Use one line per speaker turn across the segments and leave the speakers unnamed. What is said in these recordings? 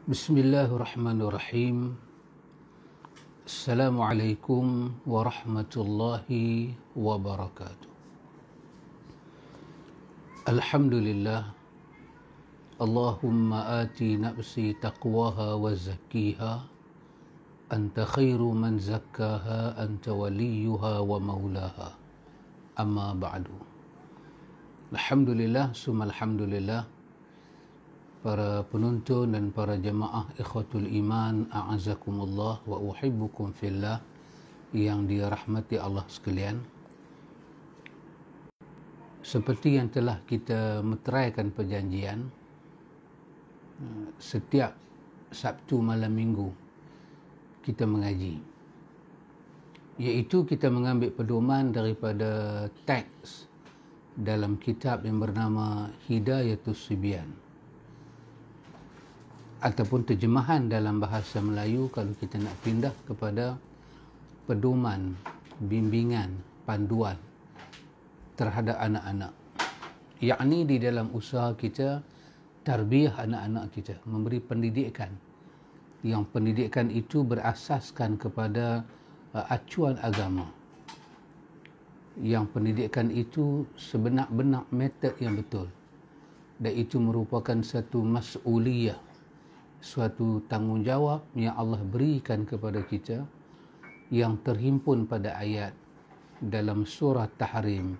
Bismillahirrahmanirrahim. Assalamualaikum warahmatullahi wabarakatuh. Alhamdulillah. Allahumma ati nafsi taqwaha wa zakkiha. Anta khairu man zakkaha, anta waliyuha wa maulaha. Amma ba'du. Alhamdulillah, summa alhamdulillah. Para penonton dan para jemaah ikhwatul iman, a'azakumullah wa uhibbukum fillah, yang dirahmati Allah sekalian. Seperti yang telah kita meteraikan perjanjian, setiap Sabtu malam minggu kita mengaji, iaitu kita mengambil pedoman daripada teks dalam kitab yang bernama Hidayatus Sibyan, ataupun terjemahan dalam bahasa Melayu kalau kita nak pindah kepada pedoman, bimbingan, panduan terhadap anak-anak, yakni di dalam usaha kita tarbiyah anak-anak kita, memberi pendidikan yang pendidikan itu berasaskan kepada acuan agama, yang pendidikan itu sebenar-benar metod yang betul, dan itu merupakan satu mas'uliyah, suatu tanggungjawab yang Allah berikan kepada kita, yang terhimpun pada ayat dalam surah Tahrim,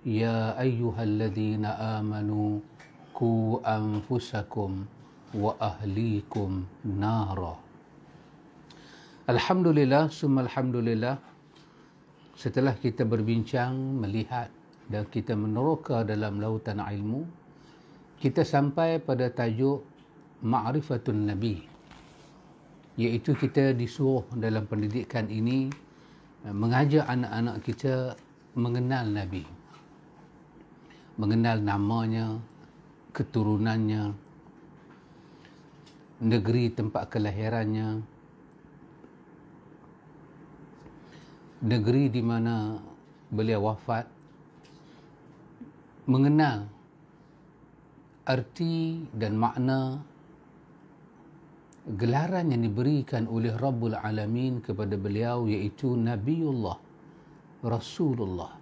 ya ayyuhalladzina amanu qu anfusakum wa ahlikum nara. Alhamdulillah, summa alhamdulillah. Setelah kita berbincang, melihat dan kita meneroka dalam lautan ilmu, kita sampai pada tajuk Ma'rifatun Nabi, iaitu kita disuruh dalam pendidikan ini mengajar anak-anak kita mengenal Nabi, mengenal namanya, keturunannya, negeri tempat kelahirannya, negeri di mana beliau wafat, mengenal arti dan makna gelaran yang diberikan oleh Rabbul Alamin kepada beliau, iaitu Nabiullah, Rasulullah.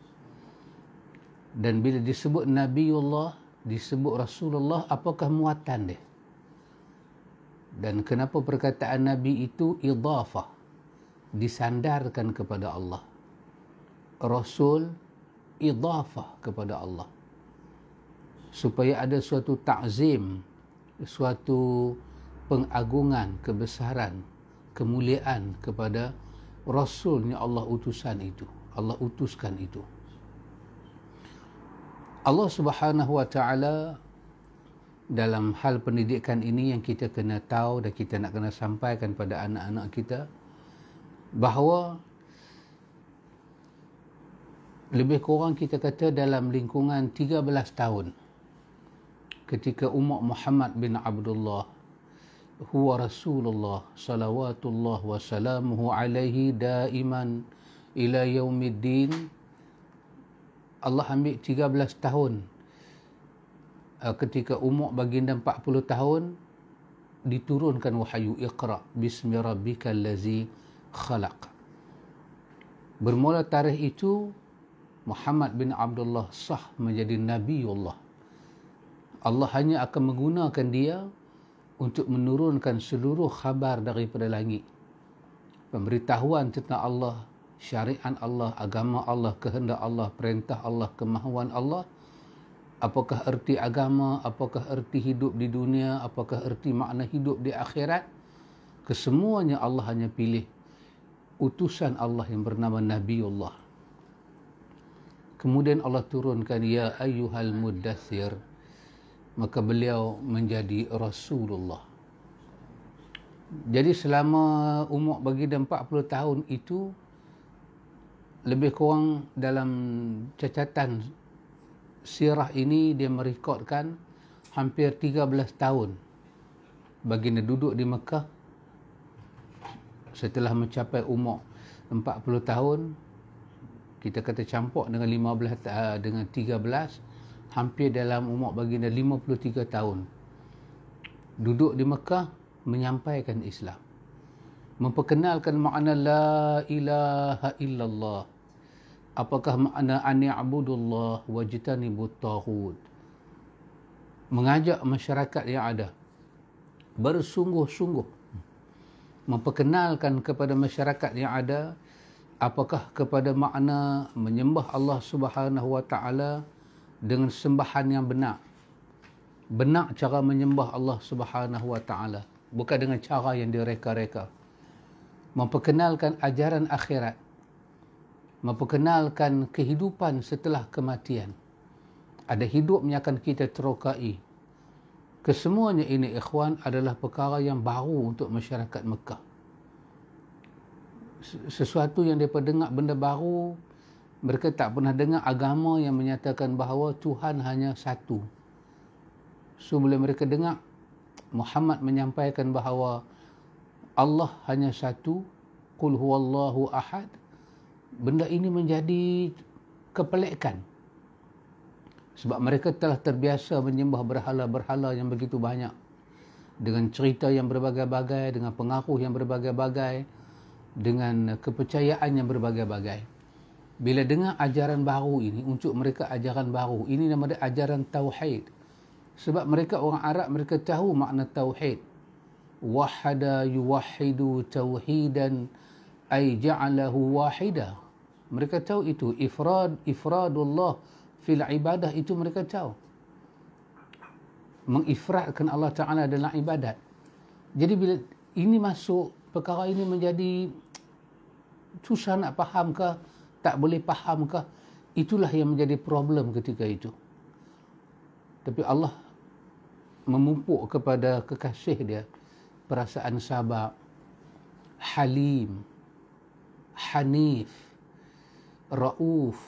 Dan bila disebut Nabiullah, disebut Rasulullah, apakah muatan dia? Dan kenapa perkataan Nabi itu idhafah, disandarkan kepada Allah? Rasul idhafah kepada Allah, supaya ada suatu ta'zim, suatu pengagungan, kebesaran, kemuliaan kepada Rasul yang Allah utusan itu, Allah utuskan itu. Allah Subhanahu wa ta'ala dalam hal pendidikan ini yang kita kena tahu dan kita nak kena sampaikan pada anak-anak kita, bahawa lebih kurang kita kata dalam lingkungan 13 tahun ketika Umar Muhammad bin Abdullah huwa Rasulullah salawatullah wa salamuhu alaihi daiman ila yaumiddin, Allah ambil 13 tahun ketika umur baginda 40 tahun diturunkan wahyu Iqra bismi rabbikal ladzi khalaq. Bermula tarikh itu Muhammad bin Abdullah sah menjadi Nabiullah. Allah hanya akan menggunakan dia untuk menurunkan seluruh khabar daripada langit, pemberitahuan tentang Allah, syariat Allah, agama Allah, kehendak Allah, perintah Allah, kemahuan Allah. Apakah erti agama, apakah erti hidup di dunia, apakah erti makna hidup di akhirat, kesemuanya Allah hanya pilih utusan Allah yang bernama Nabiullah. Kemudian Allah turunkan ya ayyuhal muddathir, maka beliau menjadi Rasulullah. Jadi selama umur baginda 40 tahun itu, lebih kurang dalam catatan sirah ini dia merekodkan hampir 13 tahun baginda duduk di Mekah. Setelah mencapai umur 40 tahun, kita kata campur dengan 13, hampir dalam umur baginda 53 tahun. Duduk di Mekah menyampaikan Islam, memperkenalkan makna la ilaha illallah, apakah makna an ya'budullah wajtanibut taghut, mengajak masyarakat yang ada bersungguh-sungguh memperkenalkan kepada masyarakat yang ada apakah kepada makna menyembah Allah Subhanahu wa taala dengan sembahan yang benar. Benar cara menyembah Allah Subhanahu wa taala, bukan dengan cara yang direka-reka. Memperkenalkan ajaran akhirat, memperkenalkan kehidupan setelah kematian. Ada hidup yang akan kita terokai. Kesemuanya ini, ikhwan, adalah perkara yang baru untuk masyarakat Mekah. Sesuatu yang mereka dengar benda baru, mereka tak pernah dengar agama yang menyatakan bahawa Tuhan hanya satu. So, bila mereka dengar Muhammad menyampaikan bahawa Allah hanya satu, qul huwallahu ahad, benda ini menjadi kepelekan. Sebab mereka telah terbiasa menyembah berhala-berhala yang begitu banyak, dengan cerita yang berbagai-bagai, dengan pengaruh yang berbagai-bagai, dengan kepercayaan yang berbagai-bagai. Bila dengar ajaran baru ini, untuk mereka ajaran baru, ini nama dia ajaran Tauhid. Sebab mereka orang Arab, mereka tahu makna Tauhid. Wahada yuwahidu tauhidan ay ja'alahu wahida. Mereka tahu itu. Ifradullah fil ibadah, itu mereka tahu. Mengifradkan Allah Ta'ala dalam ibadat. Jadi bila ini masuk, perkara ini menjadi susah nak faham ke, tak boleh faham ke, itulah yang menjadi problem ketika itu. Tapi Allah memupuk kepada kekasih dia perasaan sabar, halim, hanif, rauf,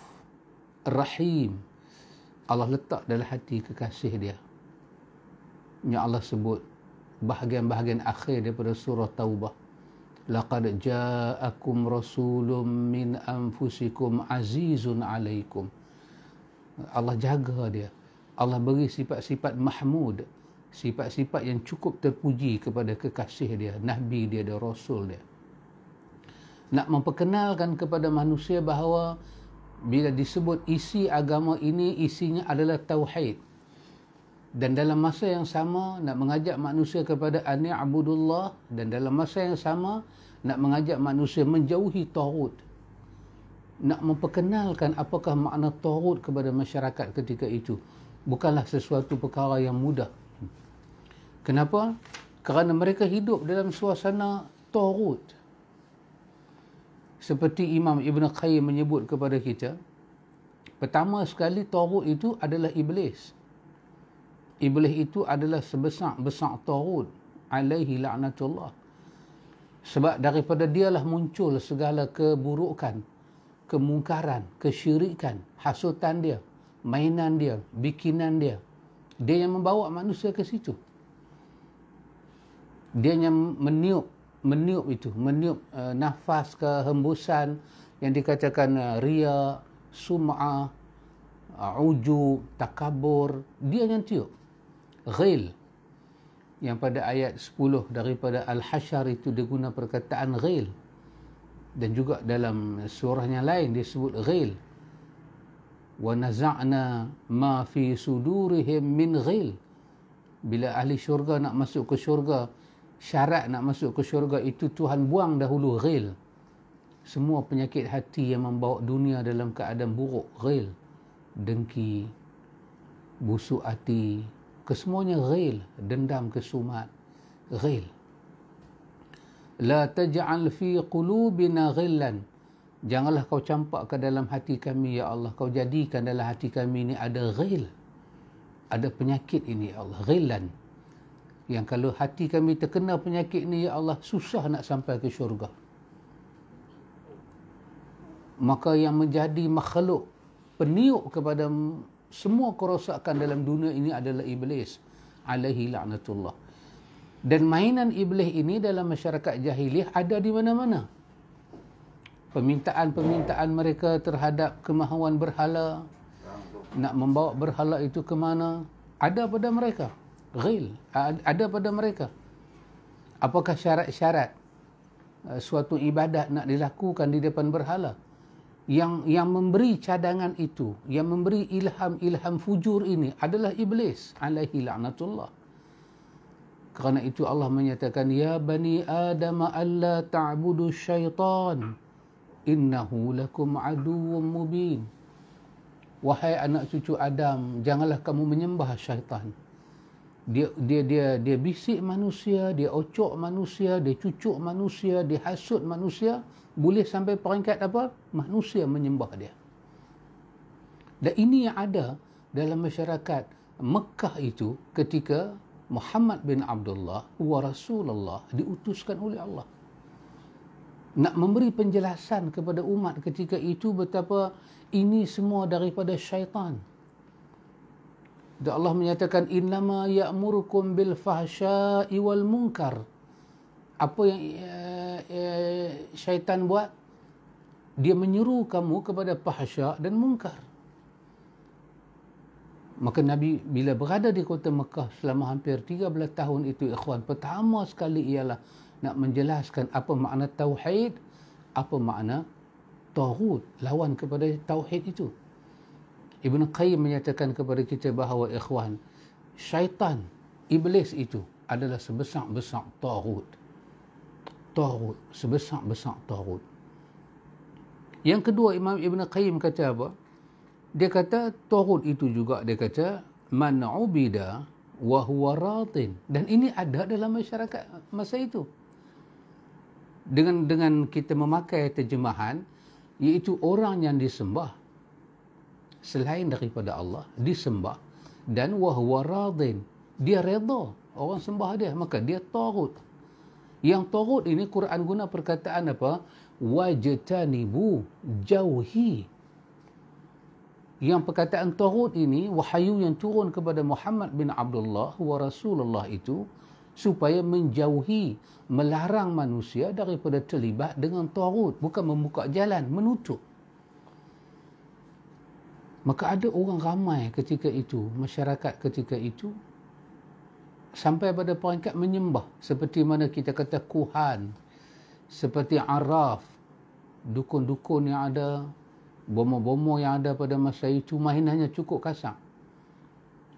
rahim. Allah letak dalam hati kekasih dia. Yang Allah sebut bahagian-bahagian akhir daripada surah Taubah. Laqad ja'akum rasulun min anfusikum azizun alaikum. Allah jaga dia. Allah beri sifat-sifat mahmud, sifat-sifat yang cukup terpuji kepada kekasih dia, Nabi dia dan Rasul dia. Nak memperkenalkan kepada manusia bahawa bila disebut isi agama ini, isinya adalah Tauhid. Dan dalam masa yang sama, nak mengajak manusia kepada an ya'budullah, dan dalam masa yang sama, nak mengajak manusia menjauhi taghut. Nak memperkenalkan apakah makna taghut kepada masyarakat ketika itu. Bukanlah sesuatu perkara yang mudah. Kenapa? Kerana mereka hidup dalam suasana taghut. Seperti Imam Ibn Qayyim menyebut kepada kita, pertama sekali taghut itu adalah iblis. Iblis itu adalah sebesar-besar taghut, alaihi la'natullah. Sebab daripada dialah muncul segala keburukan, kemungkaran, kesyirikan, hasutan dia, mainan dia, bikinan dia. Dia yang membawa manusia ke situ. Dia yang meniup nafas kehembusan yang dikatakan riya, sum'ah, ujub, takabur. Dia yang tiup. Ghil, yang pada ayat 10 daripada Al-Hasyr itu diguna perkataan ghil, dan juga dalam surah yang lain disebut ghil. Wa naza'na ma fi sudurihim min ghil. Bila ahli syurga nak masuk ke syurga, syarat nak masuk ke syurga itu Tuhan buang dahulu ghil. Semua penyakit hati yang membawa dunia dalam keadaan buruk, ghil. Dengki, busuk hati, kesemuanya ghil. Dendam, kesumat, ghil. La taj'al fi qulubina ghillan. Janganlah kau campak ke dalam hati kami, ya Allah. Kau jadikan dalam hati kami ini ada ghil. Ada penyakit ini, ya Allah. Ghillan. Yang kalau hati kami terkena penyakit ini, ya Allah, susah nak sampai ke syurga. Maka yang menjadi makhluk peniup kepada semua kerosakan dalam dunia ini adalah iblis, alaihi la'natullah. Dan mainan iblis ini dalam masyarakat jahiliah ada di mana-mana. Permintaan-permintaan mereka terhadap kemahuan berhala, nak membawa berhala itu ke mana, ada pada mereka. Ghil, ada pada mereka. Apakah syarat-syarat suatu ibadat nak dilakukan di depan berhala? Yang memberi cadangan itu, yang memberi ilham fujur ini adalah iblis alaihi la'natullah. Kerana itu Allah menyatakan, ya bani adam alla ta'budu syaitan innahu lakum aduwwum mubin. Wahai anak cucu Adam, janganlah kamu menyembah syaitan. Dia bisik manusia, dia ocok manusia, dia cucuk manusia, dia hasut manusia, boleh sampai peringkat apa? Manusia menyembah dia. Dan ini yang ada dalam masyarakat Mekah itu ketika Muhammad bin Abdullah wa Rasulullah diutuskan oleh Allah. Nak memberi penjelasan kepada umat ketika itu betapa ini semua daripada syaitan. Dan Allah menyatakan, innama ya'murukum bil fahsya'i wal munkar. Apa yang syaitan buat? Dia menyeru kamu kepada fahsya' dan munkar. Maka Nabi bila berada di kota Mekah selama hampir 13 tahun itu, ikhwan, pertama sekali ialah nak menjelaskan apa makna tauhid, apa makna taghut, lawan kepada tauhid itu. Ibn Qayyim menyatakan kepada kita bahawa, ikhwan, syaitan, iblis itu adalah sebesar-besar taghut. Taghut, sebesar-besar taghut. Yang kedua, Imam Ibn Qayyim kata apa? Dia kata taghut itu juga, dia kata man ubida wa huwa radin. Dan ini ada dalam masyarakat masa itu. Dengan kita memakai terjemahan, iaitu orang yang disembah selain daripada Allah, disembah, dan wa huwa radin, dia redha orang sembah dia, maka dia taghut. Yang taghut ini Quran guna perkataan apa? Wajtanibu, jauhi. Yang perkataan taghut ini wahyu yang turun kepada Muhammad bin Abdullah wa Rasulullah itu supaya menjauhi, melarang manusia daripada terlibat dengan taghut, bukan membuka jalan, menutup. Maka ada orang ramai ketika itu, masyarakat ketika itu, sampai pada peringkat menyembah. Seperti mana kita kata kuhan, seperti araf, dukun-dukun yang ada, bomo-bomo yang ada pada masa itu, mainannya cukup kasar.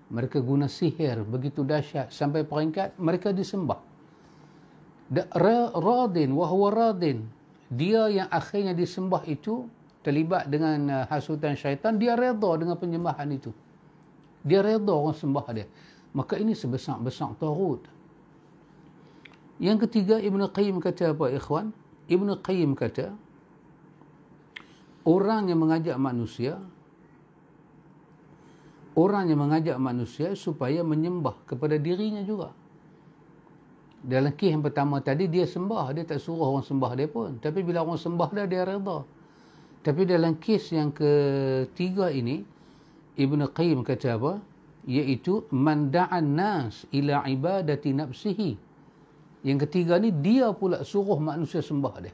Mereka guna sihir begitu dahsyat, sampai peringkat mereka disembah. Radin, wahwa radin, dia yang akhirnya disembah itu, terlibat dengan hasutan syaitan, dia redha dengan penyembahan itu. Dia redha orang sembah dia. Maka ini sebesar-besar taghut. Yang ketiga, Ibn Qayyim kata apa, ikhwan? Ibn Qayyim kata, orang yang mengajak manusia supaya menyembah kepada dirinya juga. Dalam kes yang pertama tadi, dia sembah, dia tak suruh orang sembah dia pun. Tapi bila orang sembah dia redha. Tapi dalam kes yang ketiga ini, Ibn Qayyim kata apa? Iaitu man da'an nas ila ibadati nafsihi. Yang ketiga ni, dia pula suruh manusia sembah dia.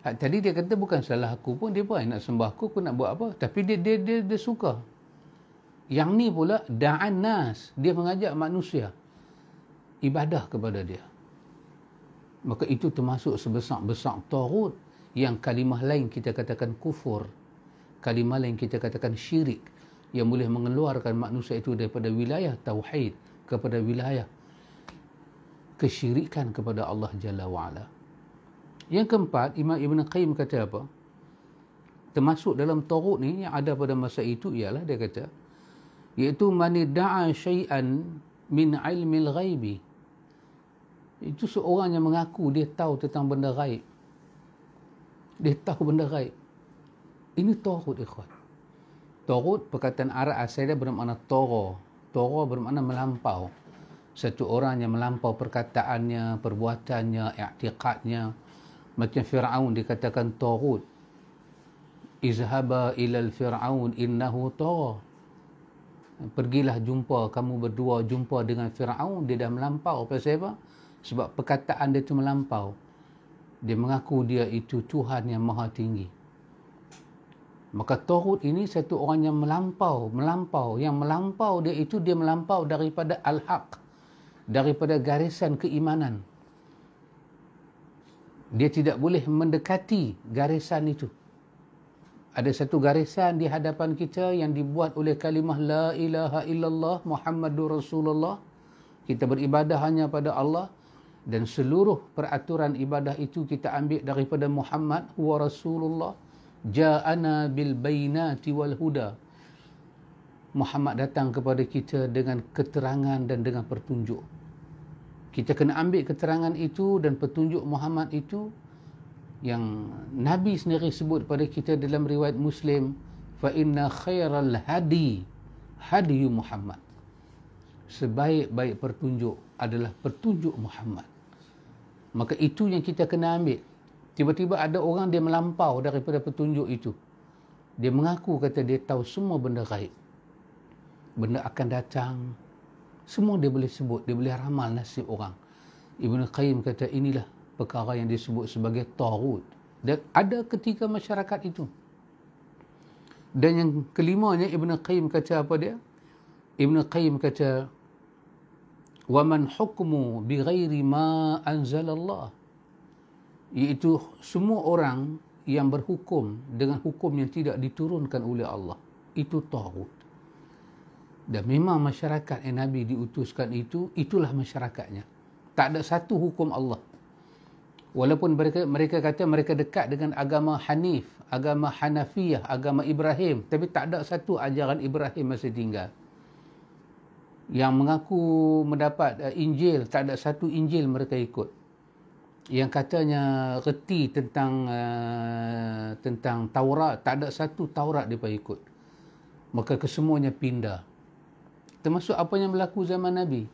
Tadi dia kata bukan salah aku pun, dia pun nak sembah aku nak buat apa? Tapi dia suka. Yang ni pula da'an nas, dia mengajak manusia ibadah kepada dia. Maka itu termasuk sebesar-besar taghut, yang kalimah lain kita katakan kufur, kalimah lain kita katakan syirik, yang boleh mengeluarkan manusia itu daripada wilayah tauhid kepada wilayah kesyirikan kepada Allah Jalla wa'ala. Yang keempat, Imam Ibn Qayyim kata apa? Termasuk dalam taghut ni yang ada pada masa itu ialah, dia kata, iaitu man da'a syai'an min ilmil ghaibi. Itu seorang yang mengaku dia tahu tentang benda gaib. Dia tahu benda gaib. Ini taghut, ikhwan. Taghut, perkataan Arab asal dia bermakna tagha. Tagha bermakna melampau. Satu orang yang melampau perkataannya, perbuatannya, i'tiqadnya. Macam Fir'aun dikatakan taghut. Izhaba ilal Fir'aun innahu tagha. Pergilah jumpa, kamu berdua jumpa dengan Fir'aun, dia dah melampau. Pasal apa? Sebab perkataan dia itu melampau. Dia mengaku dia itu Tuhan yang maha tinggi. Maka taghut ini satu orang yang melampau. Yang melampau dia itu, dia melampau daripada al-haq, daripada garisan keimanan. Dia tidak boleh mendekati garisan itu. Ada satu garisan di hadapan kita yang dibuat oleh kalimah La ilaha illallah Muhammadur Rasulullah. Kita beribadah hanya pada Allah. Dan seluruh peraturan ibadah itu kita ambil daripada Muhammad wa Rasulullah. Ja'ana bil bainati wal huda. Muhammad datang kepada kita dengan keterangan dan dengan petunjuk. Kita kena ambil keterangan itu dan petunjuk Muhammad itu yang Nabi sendiri sebut pada kita dalam riwayat Muslim, fa inna khairal hadi hadiyu Muhammad. Sebaik-baik petunjuk adalah petunjuk Muhammad. Maka itu yang kita kena ambil. Tiba-tiba ada orang dia melampau daripada petunjuk itu. Dia mengaku kata dia tahu semua benda gaib. Benda akan datang. Semua dia boleh sebut. Dia boleh ramal nasib orang. Ibn Qayyim kata inilah perkara yang disebut sebagai taghut. Dan ada ketika masyarakat itu. Dan yang kelimanya Ibn Qayyim kata apa dia? Ibn Qayyim kata وَمَنْ حُكْمُ بِغَيْرِ مَا أَنْزَلَ اللَّهِ, iaitu semua orang yang berhukum dengan hukum yang tidak diturunkan oleh Allah. Itu taghut. Dan memang masyarakat yang Nabi diutuskan itu, itulah masyarakatnya. Tak ada satu hukum Allah. Walaupun mereka kata mereka dekat dengan agama Hanif, agama Hanafiyah, agama Ibrahim, tapi tak ada satu ajaran Ibrahim masih tinggal. Yang mengaku mendapat Injil, tak ada satu Injil mereka ikut. Yang katanya reti tentang Taurat, tak ada satu Taurat mereka ikut. Maka kesemuanya pindah. Termasuk apa yang berlaku zaman Nabi.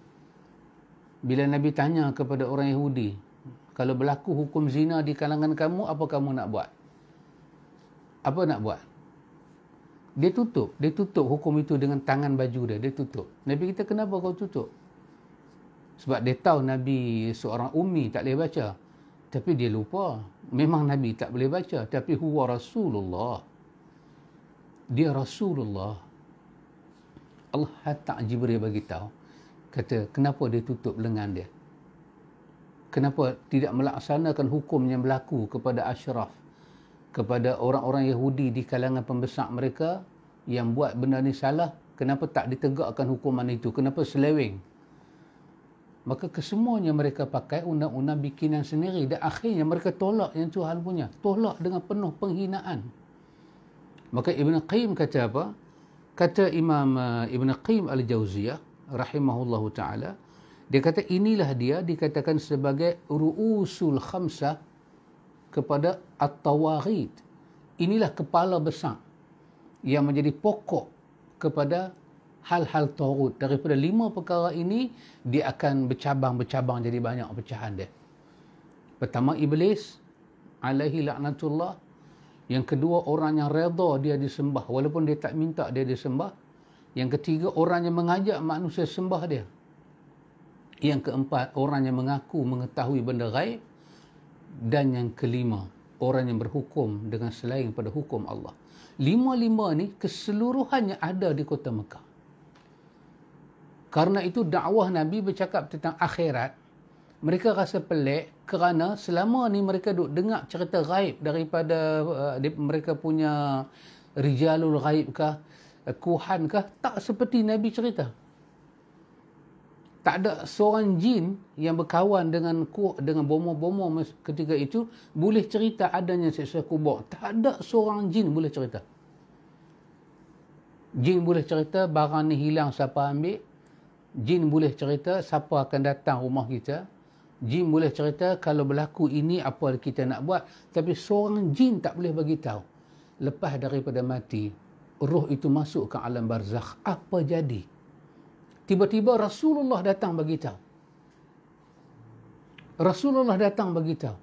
Bila Nabi tanya kepada orang Yahudi, kalau berlaku hukum zina di kalangan kamu, apa kamu nak buat? Apa nak buat? Dia tutup hukum itu dengan tangan baju dia tutup. Nabi kita, kenapa kau tutup? Sebab dia tahu Nabi seorang ummi, tak boleh baca. Tapi dia lupa, memang Nabi tak boleh baca, tapi huwa Rasulullah. Dia Rasulullah. Allah hantar Jibril bagi tahu, kata kenapa dia tutup lengan dia? Kenapa tidak melaksanakan hukum yang berlaku kepada asyraf, kepada orang-orang Yahudi di kalangan pembesar mereka yang buat benda ni salah? Kenapa tak ditegakkan hukuman itu? Kenapa seleweng? Maka kesemuanya mereka pakai undang-undang bikinan sendiri, dan akhirnya mereka tolak yang Tuhan punya, tolak dengan penuh penghinaan. Maka Ibn Qayyim kata apa? Kata Imam Ibn Qayyim Al-Jauziyah rahimahullahu ta'ala, dia kata inilah dia dikatakan sebagai ru'usul khamsah kepada at-tawaghit. Inilah kepala besar yang menjadi pokok kepada hal-hal taghut. Daripada 5 perkara ini, dia akan bercabang-bercabang jadi banyak pecahan dia. Pertama, iblis alaihi laknatullah. Yang kedua, orang yang redha dia disembah walaupun dia tak minta dia disembah. Yang ketiga, orang yang mengajak manusia sembah dia. Yang keempat, orang yang mengaku mengetahui benda gaib. Dan yang kelima, orang yang berhukum dengan selain pada hukum Allah. 5 ni keseluruhannya ada di kota Mekah. Karena itu dakwah Nabi bercakap tentang akhirat, mereka rasa pelik kerana selama ni mereka duk dengar cerita gaib daripada mereka punya rijalul gaib kah, kuhan kah, tak seperti Nabi cerita. Tak ada seorang jin yang berkawan dengan bomoh-bomoh ketika itu boleh cerita adanya siksa kubur. Tak ada seorang jin boleh cerita. Jin boleh cerita barang ni hilang siapa ambil. Jin boleh cerita siapa akan datang rumah kita. Jin boleh cerita kalau berlaku ini apa kita nak buat. Tapi seorang jin tak boleh bagi tahu. Lepas daripada mati, roh itu masuk ke alam barzakh. Apa jadi? Tiba-tiba Rasulullah datang bagi tahu. Rasulullah datang bagi tahu.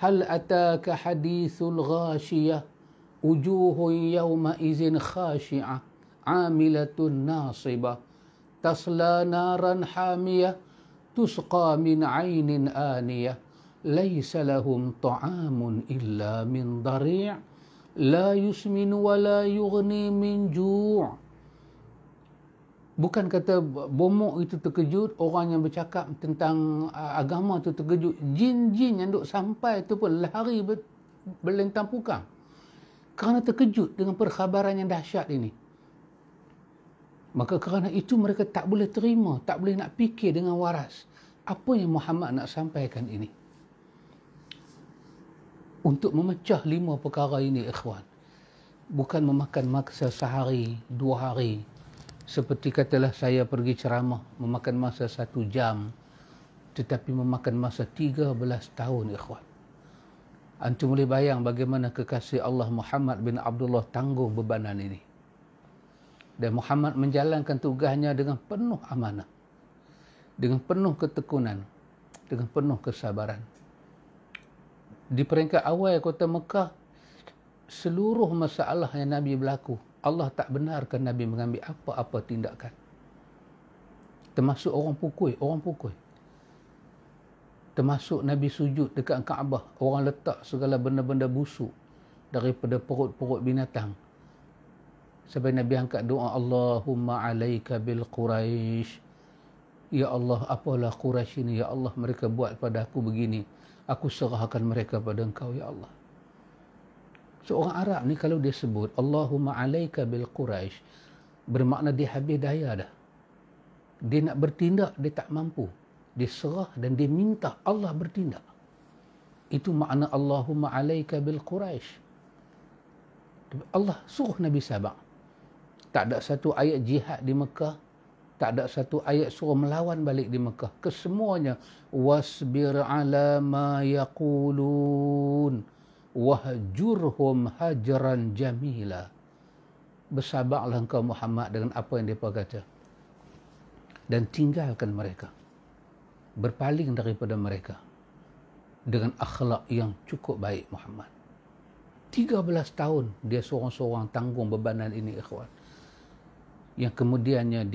Hal ataka hadithul ghashiyah wujuhun yawma izin khashi'ah amilatun nasibah tasla naran hamiyah tusqa min ainin aniyah laysa lahum ta'amun illa min dari' la yusmin wa la yughni min ju'. Bukan kata bomok itu terkejut, orang yang bercakap tentang agama itu terkejut. Jin-jin yang duk sampai itu pun lari berlentang pukang. Kerana terkejut dengan perkhabaran yang dahsyat ini. Maka kerana itu mereka tak boleh terima, tak boleh nak fikir dengan waras. Apa yang Muhammad nak sampaikan ini? Untuk memecah 5 perkara ini, ikhwan. Bukan memakan masa sehari, 2 hari. Seperti katalah saya pergi ceramah, memakan masa 1 jam. Tetapi memakan masa 13 tahun, ikhwan. Antum boleh bayang bagaimana kekasih Allah Muhammad bin Abdullah tanggung bebanan ini. Dan Muhammad menjalankan tugasnya dengan penuh amanah. Dengan penuh ketekunan. Dengan penuh kesabaran. Di peringkat awal kota Mekah, seluruh masalah yang Nabi berlaku, Allah tak benarkan Nabi mengambil apa-apa tindakan. Termasuk orang pukul. Termasuk Nabi sujud dekat Kaabah, orang letak segala benda-benda busuk daripada perut-perut binatang. Sampai Nabi angkat doa, Allahumma alaika bil Quraisy. Ya Allah, apalah Quraisy ini, ya Allah, mereka buat pada aku begini. Aku serahkan mereka pada engkau, ya Allah. Seorang Arab ni kalau dia sebut Allahumma alaika bil Quraisy, bermakna dia habis daya dah. Dia nak bertindak, dia tak mampu. Dia serah dan dia minta Allah bertindak. Itu makna Allahumma alaika bil Quraisy. Allah suruh Nabi sabar. Tak ada satu ayat jihad di Mekah, tak ada satu ayat suruh melawan balik di Mekah. Kesemuanya wasbir ala ma yaqulun wahjurhum hajran jamila. Bersabarlah engkau Muhammad dengan apa yang mereka kata. Dan tinggalkan mereka. Berpaling daripada mereka. Dengan akhlak yang cukup baik Muhammad. 13 tahun dia seorang-seorang tanggung bebanan ini, ikhwan. Yang kemudiannya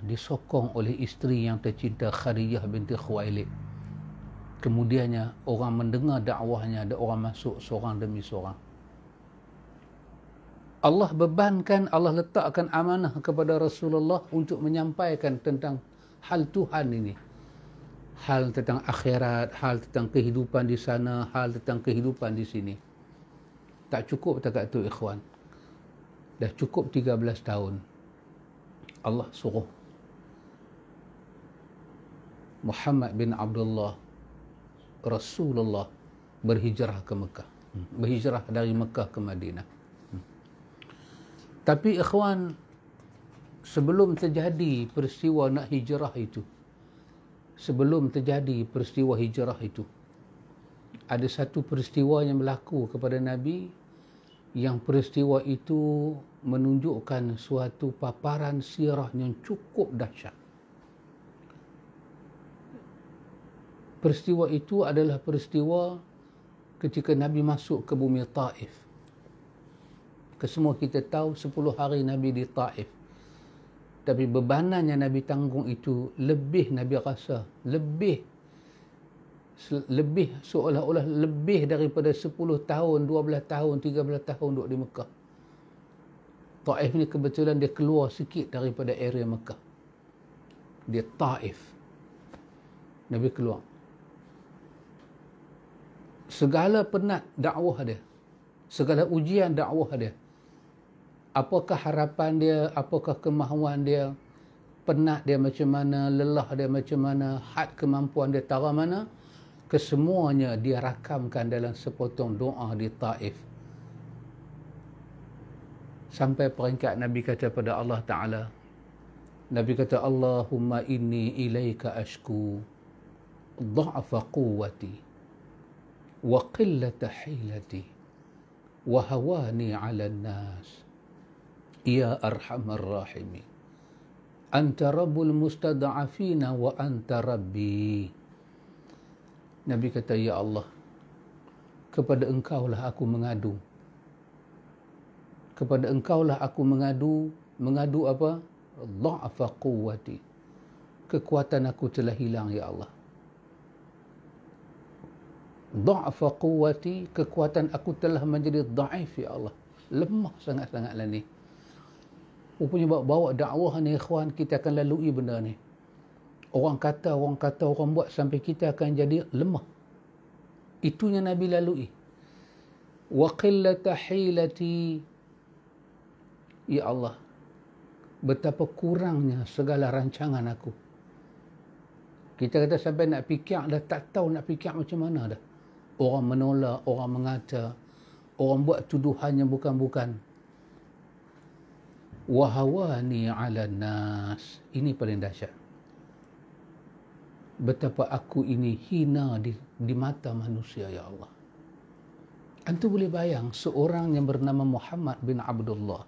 disokong oleh isteri yang tercinta Khadijah binti Khuwailid. Kemudiannya orang mendengar dakwahnya, ada orang masuk seorang demi seorang. Allah bebankan, Allah letakkan amanah kepada Rasulullah untuk menyampaikan tentang hal Tuhan ini. Hal tentang akhirat, hal tentang kehidupan di sana, hal tentang kehidupan di sini. Tak cukup takat itu, ikhwan. Dah cukup 13 tahun. Allah suruh Muhammad bin Abdullah, Rasulullah, berhijrah ke Mekah. Berhijrah dari Mekah ke Madinah. Tapi ikhwan, sebelum terjadi peristiwa nak hijrah itu, ada satu peristiwa yang berlaku kepada Nabi, yang peristiwa itu menunjukkan suatu paparan sirah yang cukup dahsyat. Peristiwa itu adalah peristiwa ketika Nabi masuk ke bumi Taif. Kesemua kita tahu 10 hari Nabi di Taif. Tapi bebanan yang Nabi tanggung itu lebih, Nabi rasa lebih seolah-olah lebih daripada 10 tahun, 12 tahun, 13 tahun duduk di Mekah. Taif ni kebetulan dia keluar sikit daripada area Mekah. Dia Taif. Nabi keluar. Segala penat dakwah dia, segala ujian dakwah dia, apakah harapan dia, apakah kemahuan dia, penat dia macam mana, lelah dia macam mana, had kemampuan dia tara mana, kesemuanya dia rakamkan dalam sepotong doa di Taif. Sampai peringkat Nabi kata pada Allah Ta'ala, Nabi kata, Allahumma inni ilaika ashku dha'fa quwwati wa qillata hilati wa hawani 'ala an-nas ya arhamar rahimin anta rabbul mustad'afina wa anta rabbi. Nabi kata, ya Allah, kepada engkaulah aku mengadu. Kepada engkaulah aku mengadu. Mengadu apa? Dha'fa quwwati. Kekuatan aku telah hilang, ya Allah. Dha'fa quwwati, kekuatan aku telah menjadi dhaif, ya Allah. Lemah sangat-sangatlah ni. Rupanya bawa dakwah ni ikhwan, kita akan lalui benda ni. Orang kata, orang buat sampai kita akan jadi lemah. Itunya Nabi lalui. Wa qillata hilati. Ya Allah, betapa kurangnya segala rancangan aku. Kita kata sampai nak fikir dah tak tahu nak fikir macam mana dah. Orang menolak, orang mengata, orang buat tuduhan yang bukan-bukan. Wahawani ala nas. Ini paling dahsyat. Betapa aku ini hina di mata manusia, ya Allah. Antum boleh bayang seorang yang bernama Muhammad bin Abdullah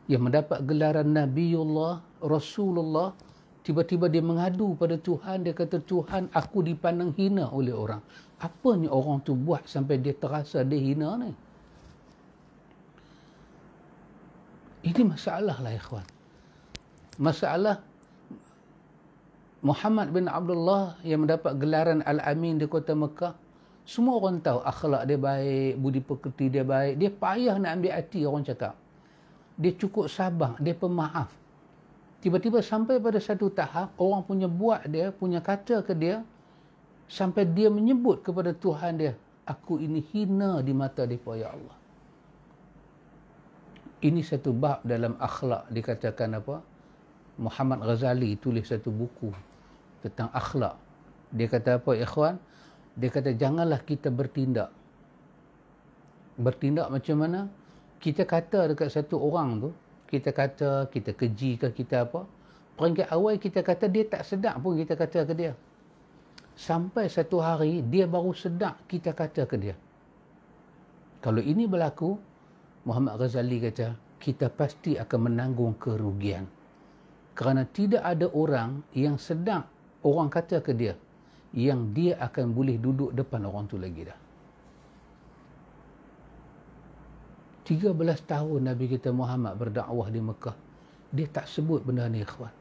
yang mendapat gelaran Nabiullah, Rasulullah, tiba-tiba dia mengadu pada Tuhan, dia kata, Tuhan, aku dipandang hina oleh orang. Apanya orang tu buat sampai dia terasa dia hina ni? Ini masalah lah, ikhwan. Masalah Muhammad bin Abdullah yang mendapat gelaran Al-Amin di kota Mekah. Semua orang tahu akhlak dia baik, budi pekerti dia baik. Dia payah nak ambil hati orang cakap. Dia cukup sabar, dia pemaaf. Tiba-tiba sampai pada satu tahap, orang punya buat dia, punya kata ke dia, sampai dia menyebut kepada Tuhan dia, aku ini hina di mata mereka, ya Allah. Ini satu bab dalam akhlak, dikatakan apa? Muhammad Ghazali tulis satu buku tentang akhlak. Dia kata apa, ikhwan? Dia kata, janganlah kita bertindak. Bertindak macam mana? Kita kata dekat satu orang tu, kita kata, kita keji ke kita apa, peringkat awal kita kata dia tak sedap pun kita kata ke dia. Sampai satu hari, dia baru sedap kita kata ke dia. Kalau ini berlaku, Muhammad Ghazali kata, kita pasti akan menanggung kerugian. Kerana tidak ada orang yang sedap orang kata ke dia, yang dia akan boleh duduk depan orang tu lagi dah. 13 tahun Nabi kita Muhammad berdakwah di Mekah. Dia tak sebut benda ni, ikhwan.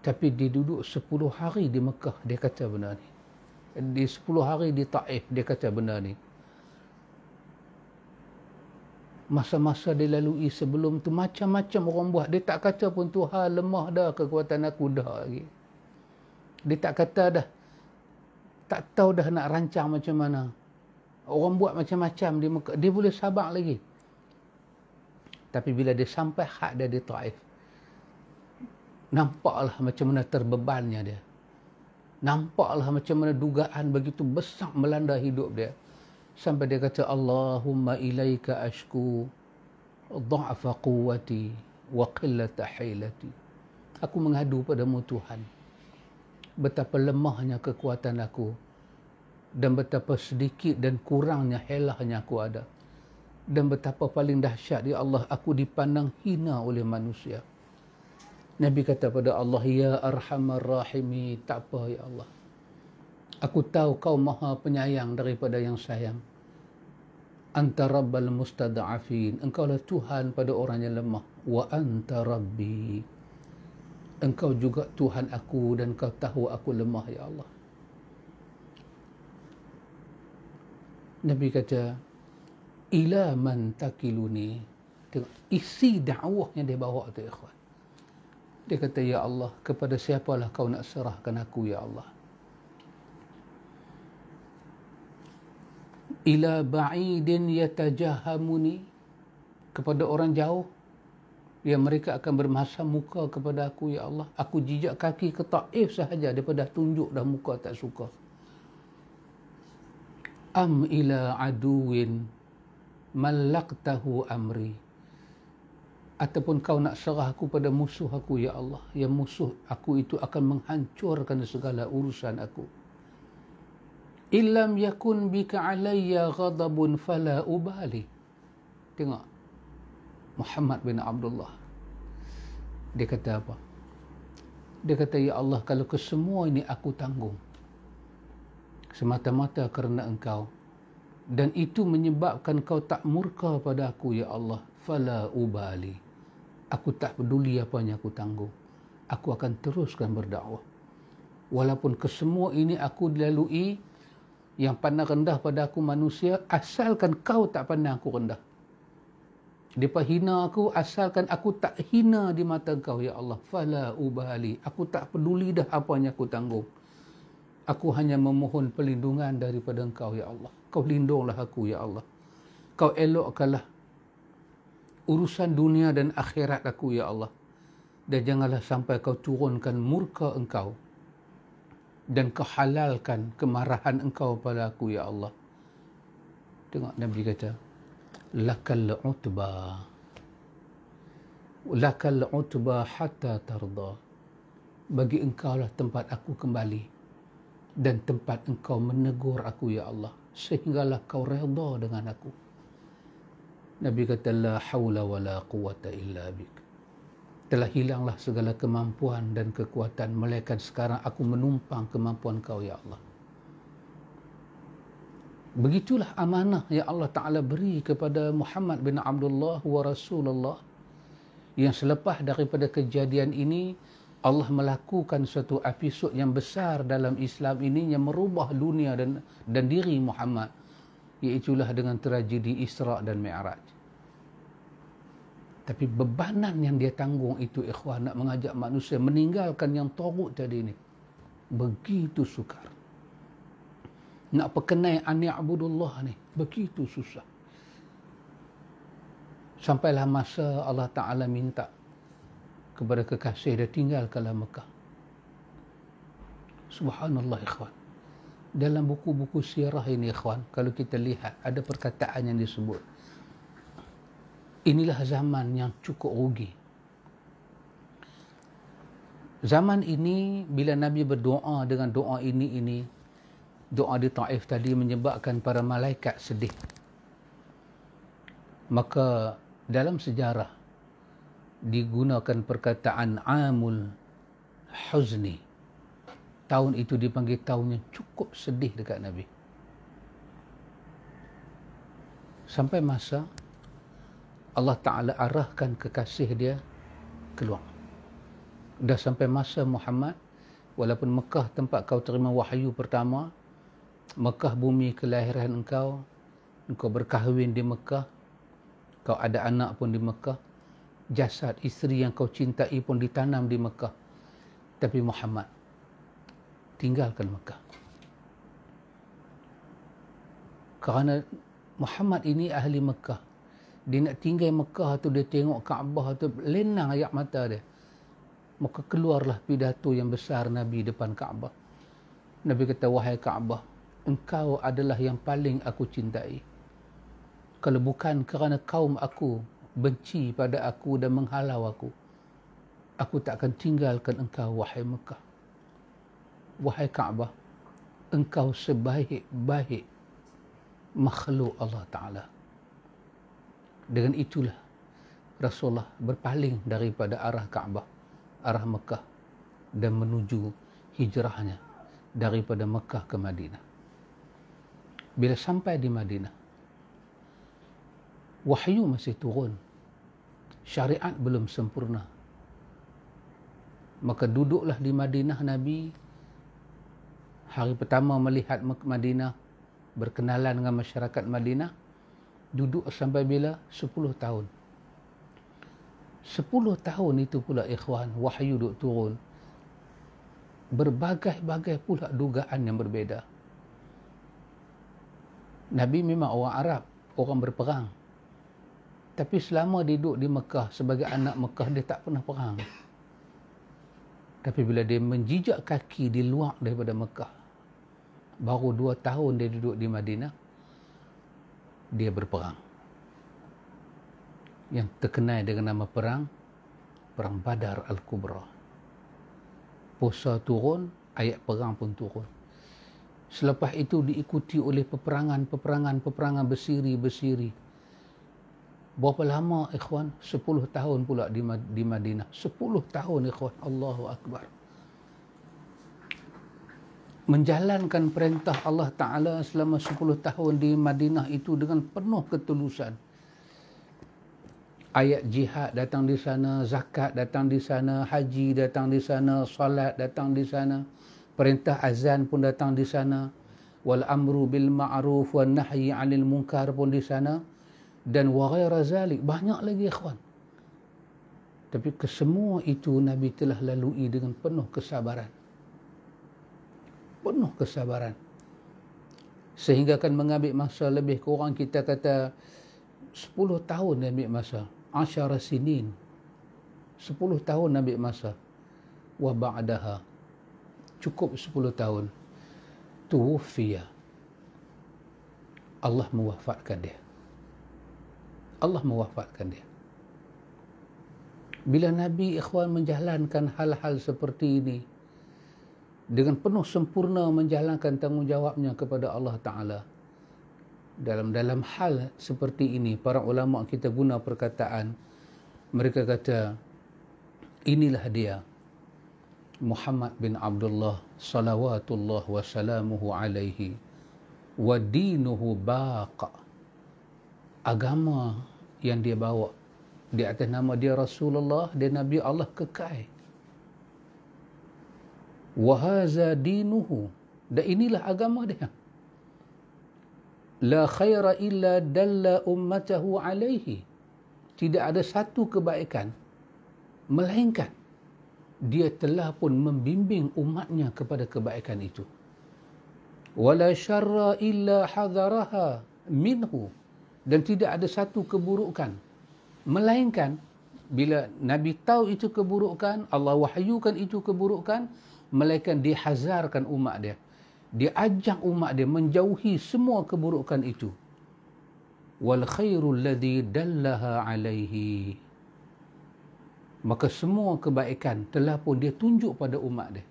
Tapi dia duduk 10 hari di Mekah, dia kata benda ni. Di 10 hari di Taif, dia kata benda ni. Masa-masa dia lalui sebelum tu, macam-macam orang buat. Dia tak kata pun, Tuhan, lemah dah kekuatan aku dah lagi. Dia tak kata dah. Tak tahu dah nak rancang macam mana. Orang buat macam-macam di Mekah. Dia boleh sabar lagi. Tapi bila dia sampai had dia di Taif, nampaklah macam mana terbebannya dia. Nampaklah macam mana dugaan begitu besar melanda hidup dia. Sampai dia kata, Allahumma ilaika ashku dha'fa quwwati wa qillata hilati. Aku mengadu padamu Tuhan, betapa lemahnya kekuatan aku dan betapa sedikit dan kurangnya helahnya aku ada. Dan betapa paling dahsyat, ya Allah, aku dipandang hina oleh manusia. Nabi kata pada Allah, ya arhamar rahimi, tak apa ya Allah. Aku tahu kau maha penyayang daripada yang sayang. Anta rabbal mustada'afin. Engkau lah Tuhan pada orang yang lemah. Wa anta rabbi. Engkau juga Tuhan aku dan kau tahu aku lemah, ya Allah. Nabi kata, ila man takiluni. Tengok isi dakwah yang dia bawa tu, ikhwan. Dia kata, ya Allah, kepada siapalah kau nak serahkan aku, ya Allah. Ila ba'idin yatajahamuni. Kepada orang jauh yang mereka akan bermasam muka kepada aku, ya Allah. Aku jijak kaki ke Taif sahaja, daripada tunjuk dah muka tak suka. Am ila aduwin malaktahu amri. Ataupun kau nak serah aku pada musuh aku, ya Allah. Yang musuh aku itu akan menghancurkan segala urusan aku. Illam yakun bika alayya ghadabun fala ubali. Tengok Muhammad bin Abdullah. Dia kata apa? Dia kata, ya Allah, kalau kesemua ini aku tanggung semata-mata kerana engkau, dan itu menyebabkan kau tak murka pada aku, ya Allah, fala ubali. Aku tak peduli apa yang aku tanggung. Aku akan teruskan berdakwah. Walaupun kesemua ini aku dilalui, yang pandang rendah pada aku manusia, asalkan kau tak pandang aku rendah. Depa hina aku asalkan aku tak hina di mata Engkau ya Allah. Fala ubali. Aku tak peduli dah apa yang aku tanggung. Aku hanya memohon perlindungan daripada Engkau ya Allah. Kau lindunglah aku ya Allah. Kau elokkanlah urusan dunia dan akhirat aku ya Allah. Dan janganlah sampai kau turunkan murka Engkau dan kau halalkan kemarahan Engkau pada aku ya Allah. Tengok Nabi kata, lakal utba, lakal utba hatta tarda. Bagi Engkau lah tempat aku kembali dan tempat Engkau menegur aku ya Allah, sehinggalah kau redha dengan aku. Nabi kata, la hawla wa la quwata illa bik. Telah hilanglah segala kemampuan dan kekuatan, melainkan sekarang aku menumpang kemampuan Kau ya Allah. Begitulah amanah yang Allah Ta'ala beri kepada Muhammad bin Abdullah wa Rasulullah. Yang selepas daripada kejadian ini, Allah melakukan suatu episod yang besar dalam Islam ini yang merubah dunia dan diri Muhammad, iaitulah dengan tragedi Isra' dan Mi'raj. Tapi bebanan yang dia tanggung itu, ikhwan, nak mengajak manusia meninggalkan yang tagut tadi ini, begitu sukar. Nak perkenai ani'budullah ni begitu susah. Sampailah masa Allah Ta'ala minta kepada kekasih dia tinggalkanlah Mekah. Subhanallah ikhwan. Dalam buku-buku sirah ini ikhwan, kalau kita lihat ada perkataan yang disebut, inilah zaman yang cukup rugi. Zaman ini bila Nabi berdoa dengan doa ini, doa di Taif tadi menyebabkan para malaikat sedih. Maka dalam sejarah digunakan perkataan amul huzni. Tahun itu dipanggil tahun yang cukup sedih dekat Nabi. Sampai masa Allah Ta'ala arahkan kekasih dia keluar. Dah sampai masa Muhammad, walaupun Mekah tempat kau terima wahyu pertama, Mekah bumi kelahiran engkau berkahwin di Mekah, kau ada anak pun di Mekah, jasad isteri yang kau cintai pun ditanam di Mekah. Tapi Muhammad tinggalkan Mekah. Kerana Muhammad ini ahli Mekah. Dia nak tinggal Mekah tu, dia tengok Kaabah tu, lenang air mata dia. Maka keluarlah pidato yang besar Nabi depan Kaabah. Nabi kata, wahai Kaabah, engkau adalah yang paling aku cintai. Kalau bukan kerana kaum aku benci pada aku dan menghalau aku tak akan tinggalkan engkau, wahai Mekah. Wahai Kaabah, engkau sebaik-baik makhluk Allah Ta'ala. Dengan itulah Rasulullah berpaling daripada arah Kaabah, arah Mekah, dan menuju hijrahnya daripada Mekah ke Madinah. Bila sampai di Madinah, wahyu masih turun, syariat belum sempurna. Maka duduklah di Madinah Nabi. Hari pertama melihat Madinah, berkenalan dengan masyarakat Madinah, duduk sampai bila? 10 tahun. 10 tahun itu pula ikhwan, wahyu duduk turun. Berbagai-bagai pula dugaan yang berbeza. Nabi memang orang Arab, orang berperang. Tapi selama dia duduk di Mekah sebagai anak Mekah, dia tak pernah perang. Tapi bila dia menjijak kaki di luar daripada Mekah, baru 2 tahun dia duduk di Madinah, dia berperang. Yang terkenal dengan nama Perang Badar Al-Kubra. Puasa turun, ayat perang pun turun. Selepas itu diikuti oleh peperangan bersiri-bersiri. Berapa lama ikhwan? 10 tahun pula di Madinah. 10 tahun ikhwan. Allahu Akbar. Menjalankan perintah Allah Ta'ala selama 10 tahun di Madinah itu dengan penuh ketulusan. Ayat jihad datang di sana, zakat datang di sana, haji datang di sana, salat datang di sana, perintah azan pun datang di sana, wal amru bil ma'ruf wan nahyi 'anil munkar pun di sana. dan wa ghaira zalik, banyak lagi ikhwan. Tapi kesemua itu Nabi telah lalui dengan penuh kesabaran. Penuh kesabaran. Sehingga akan mengambil masa lebih kurang, kita kata 10 tahun ambil masa. 10 sinin. 10 tahun ambil masa. Wa ba'daha. Cukup 10 tahun. Tuwfiya. Allah mewafatkan dia. Allah mewafatkan dia. Bila Nabi ikhwan menjalankan hal-hal seperti ini, dengan penuh sempurna menjalankan tanggungjawabnya kepada Allah Ta'ala, dalam hal seperti ini, para ulama kita guna perkataan, mereka kata, inilah dia Muhammad bin Abdullah salawatullah wa salamuhu alaihi wa dinuhu baqa. Agama yang dia bawa di atas nama dia Rasulullah, dia Nabi Allah, kekal. Wa haza dinuhu, dan inilah agama dia. La khaira illa dalla ummatahu alaihi. Tidak ada satu kebaikan melainkan dia telah pun membimbing umatnya kepada kebaikan itu. Wala syarra illa hadaraha minhu, dan tidak ada satu keburukan melainkan bila Nabi tahu itu keburukan, Allah wahyukan itu keburukan, melainkan dihazarkan umat dia. Dia ajak umat dia menjauhi semua keburukan itu. Wal khairul ladzi dallaha alaihi. Maka semua kebaikan telah pun dia tunjuk pada umat dia.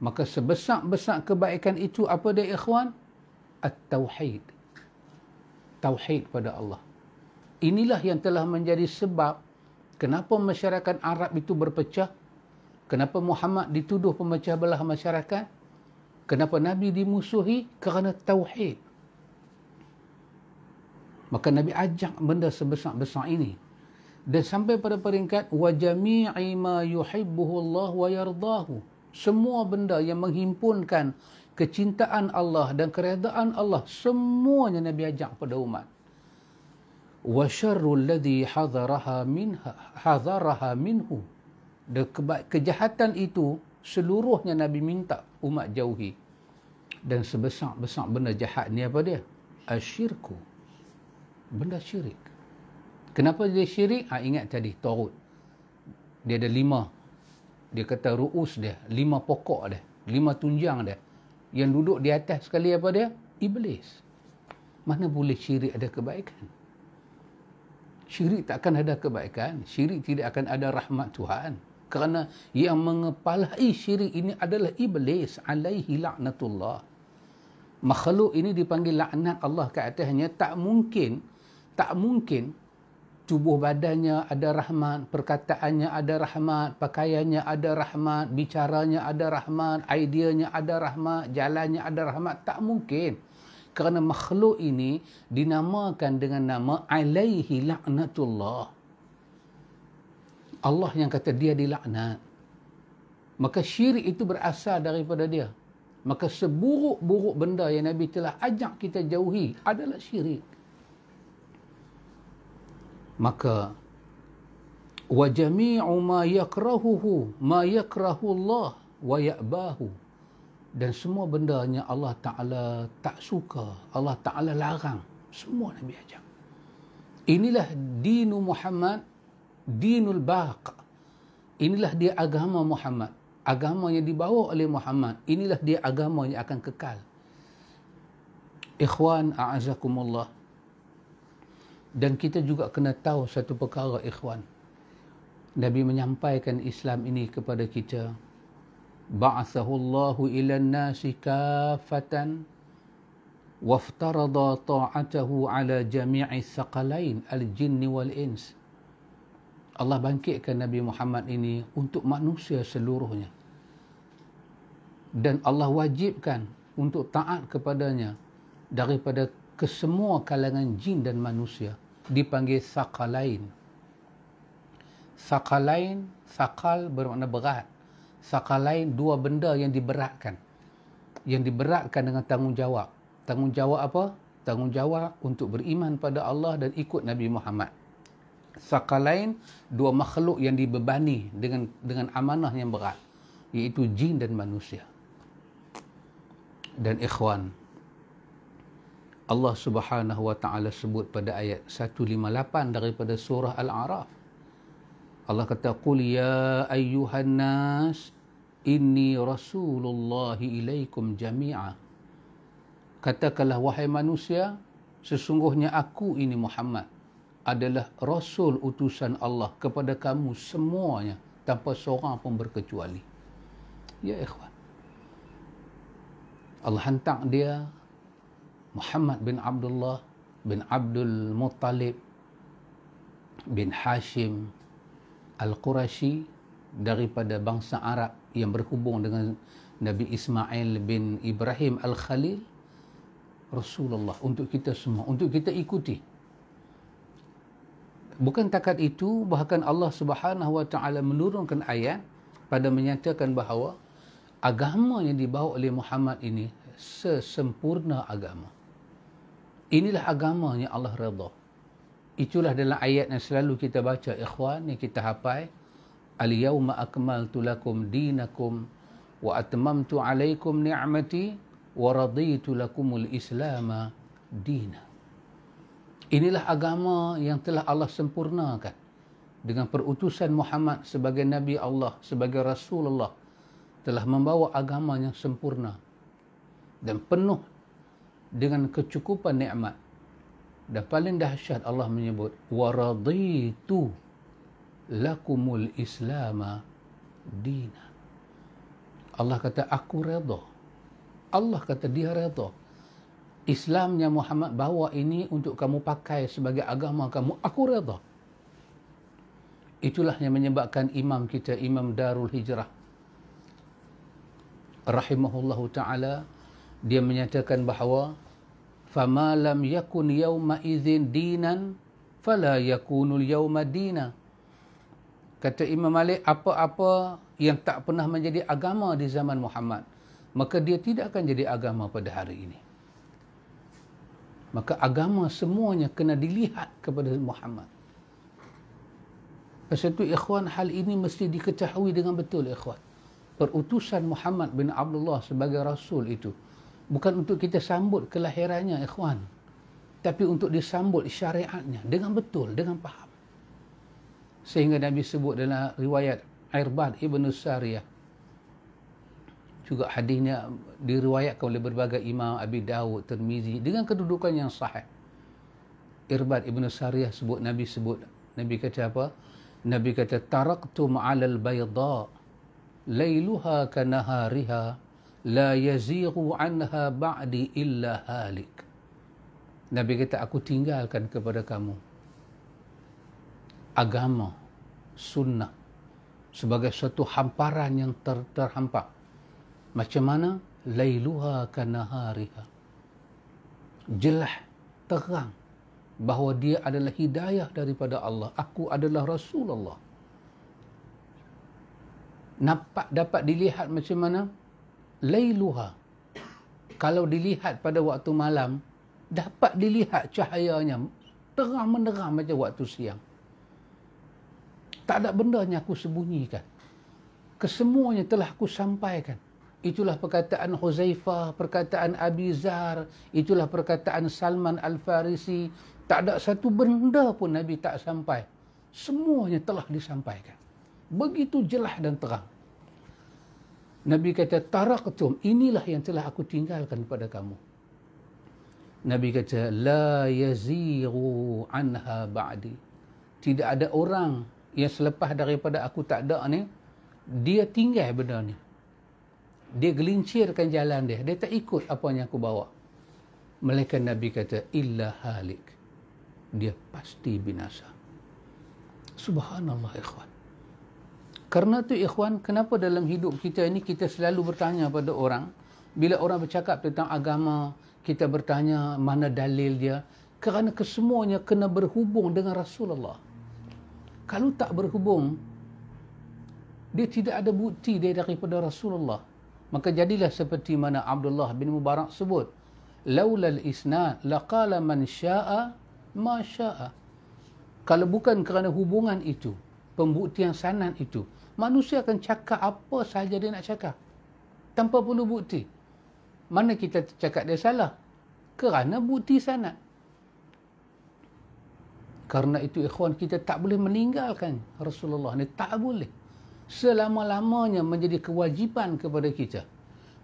Maka sebesar-besar kebaikan itu apa dia ikhwan? At-tauhid. Tauhid pada Allah. Inilah yang telah menjadi sebab kenapa masyarakat Arab itu berpecah. Kenapa Muhammad dituduh pemecah belah masyarakat. Kenapa Nabi dimusuhi? Kerana tauhid. Maka Nabi ajak benda sebesar-besar ini. Dan sampai pada peringkat wa jami'i ma yuhibbuhu Allah wa yardahu. Semua benda yang menghimpunkan kecintaan Allah dan keredaan Allah, semuanya Nabi ajak pada umat. Wa syarrul ladzi hadaraha minhu. Dan kejahatan itu seluruhnya Nabi minta umat jauhi. Dan sebesar-besar benda jahat ni apa dia? Asyirku. Benda syirik. Kenapa dia syirik? Ingat tadi Taurut. Dia ada 5. Dia kata ru'us dia, 5 pokok dia, 5 tunjang dia. Yang duduk di atas sekali apa dia? Iblis. Mana boleh syirik ada kebaikan? Syirik tak akan ada kebaikan. Syirik tidak akan ada rahmat Tuhan. Kerana yang mengepalai syirik ini adalah iblis. Alaihi la'natullah. Makhluk ini dipanggil laknat Allah ke atasnya. Tak mungkin tubuh badannya ada rahmat, perkataannya ada rahmat, pakaiannya ada rahmat, bicaranya ada rahmat, ideanya ada rahmat, jalannya ada rahmat. Tak mungkin. Kerana makhluk ini dinamakan dengan nama alaihi la'natullah. Allah yang kata dia dilaknat. Maka syirik itu berasal daripada dia. Maka seburuk-buruk benda yang Nabi telah ajak kita jauhi adalah syirik. Maka wa jami'u ma yakrahuhu ma yakrahu Allah wa ya'bahu. Dan semua benda yang Allah Ta'ala tak suka, Allah Ta'ala larang, semua Nabi ajak. Inilah dinu Muhammad, dinul baq. Inilah dia agama Muhammad, agama yang dibawa oleh Muhammad. Inilah dia agama yang akan kekal. Ikhwan a'azakumullah. Dan kita juga kena tahu satu perkara ikhwan. Nabi menyampaikan Islam ini kepada kita. Ba'athahu Allahu ila an-nasi kaffatan waftarada ta'atahu ala jami'i thaqalain al-jinni wal-ins. Allah bangkitkan Nabi Muhammad ini untuk manusia seluruhnya. Dan Allah wajibkan untuk taat kepadanya daripada kesemua kalangan jin dan manusia. Dipanggil thaqalain. Thaqalain, thaqal bermakna berat. Thaqalain, dua benda yang diberatkan. Yang diberatkan dengan tanggungjawab. Tanggungjawab apa? tanggungjawab untuk beriman pada Allah dan ikut Nabi Muhammad. Sakalain, dua makhluk yang dibebani dengan amanah yang berat, iaitu jin dan manusia. Dan ikhwan, Allah Subhanahu wa taala sebut pada ayat 158 daripada surah Al-A'raf. Allah kata, "Qul ya ayyuhan nas inni rasulullahi ilaikum jami'a." Katakanlah wahai manusia, sesungguhnya aku ini Muhammad adalah rasul utusan Allah kepada kamu semuanya tanpa seorang pun berkecuali. Ya ikhwan, Allah hantar dia Muhammad bin Abdullah bin Abdul Muttalib bin Hashim Al-Qurashi daripada bangsa Arab yang berhubung dengan Nabi Ismail bin Ibrahim Al-Khalil, Rasulullah untuk kita semua, untuk kita ikuti. Bukan takat itu, bahkan Allah Subhanahu wa taala menurunkan ayat pada menyatakan bahawa agama yang dibawa oleh Muhammad ini sesempurna agama. Inilah agama yang Allah redha. Itulah dalam ayat yang selalu kita baca, ikhwan, yang kita hafal. Al-yawma akmaltu lakum dinakum wa atmamtu alaikum ni'mati wa raditu lakumul islama dina. Inilah agama yang telah Allah sempurnakan dengan perutusan Muhammad sebagai Nabi Allah, sebagai Rasulullah, telah membawa agama yang sempurna dan penuh dengan kecukupan nikmat. Dan paling dahsyat Allah menyebut, wa raditu lakumul islama dina. Allah kata, aku redha. Allah kata dia redha. Islam yang Muhammad bawa ini untuk kamu pakai sebagai agama kamu, aku redha. Itulah yang menyebabkan imam kita, Imam Darul Hijrah, rahimahullahu ta'ala, dia menyatakan bahawa fama lam yakun yawma idzin dinan fala yakunul yawma dina. Kata Imam Malik, apa-apa yang tak pernah menjadi agama di zaman Muhammad, maka dia tidak akan jadi agama pada hari ini. Maka agama semuanya kena dilihat kepada Muhammad. Pasal itu ikhwan, hal ini mesti diketahui dengan betul ikhwan. Perutusan Muhammad bin Abdullah sebagai Rasul itu bukan untuk kita sambut kelahirannya ikhwan, tapi untuk disambut syariatnya dengan betul, dengan faham. Sehingga Nabi sebut dalam riwayat Irbad ibn Sariyah, juga hadisnya diriwayatkan oleh berbagai imam, Abi Dawud, Tirmizi, dengan kedudukan yang sahih. Irbad ibn Sariyah Nabi kata apa? Nabi kata, taraktum 'alal bayda lailuha kanahariha la yazighu anha ba'di illa halik. Nabi kata, aku tinggalkan kepada kamu agama, sunnah sebagai satu hamparan yang terhampak. Macam mana? Lailuha kanahariha. Jelas, terang bahawa dia adalah hidayah daripada Allah. Aku adalah Rasulullah. Dapat dilihat macam mana? Lailuha. Kalau dilihat pada waktu malam, dapat dilihat cahayanya terang menderang macam waktu siang. Tak ada benda yang aku sembunyikan. Kesemuanya telah aku sampaikan. Itulah perkataan Huzaifah, perkataan Abi Zar, itulah perkataan Salman Al-Farisi. Tak ada satu benda pun Nabi tak sampai. Semuanya telah disampaikan. Begitu jelas dan terang. Nabi kata, taraktum, inilah yang telah aku tinggalkan pada kamu. Nabi kata, la yaziru anha ba'di. Tidak ada orang yang selepas daripada aku tak ada ni, dia tinggal benda ni. Dia gelincirkan jalan dia. Dia tak ikut apa yang aku bawa. Malaikat Nabi kata, illa halik. Dia pasti binasa. Subhanallah ikhwan. Karena tu ikhwan, kenapa dalam hidup kita ini kita selalu bertanya pada orang, bila orang bercakap tentang agama, kita bertanya mana dalil dia, kerana kesemuanya kena berhubung dengan Rasulullah. Kalau tak berhubung, dia tidak ada bukti dia daripada Rasulullah. Maka jadilah seperti mana Abdullah bin Mubarak sebut, laula al-isnad laqala man syaa ma syaa. Kalau bukan kerana hubungan itu, pembuktian sanad itu, manusia akan cakap apa sahaja dia nak cakap tanpa perlu bukti. Mana kita cakap dia salah? Kerana bukti sanad. Karena itu ikhwan, kita tak boleh meninggalkan Rasulullah ni, tak boleh. Selama-lamanya menjadi kewajipan kepada kita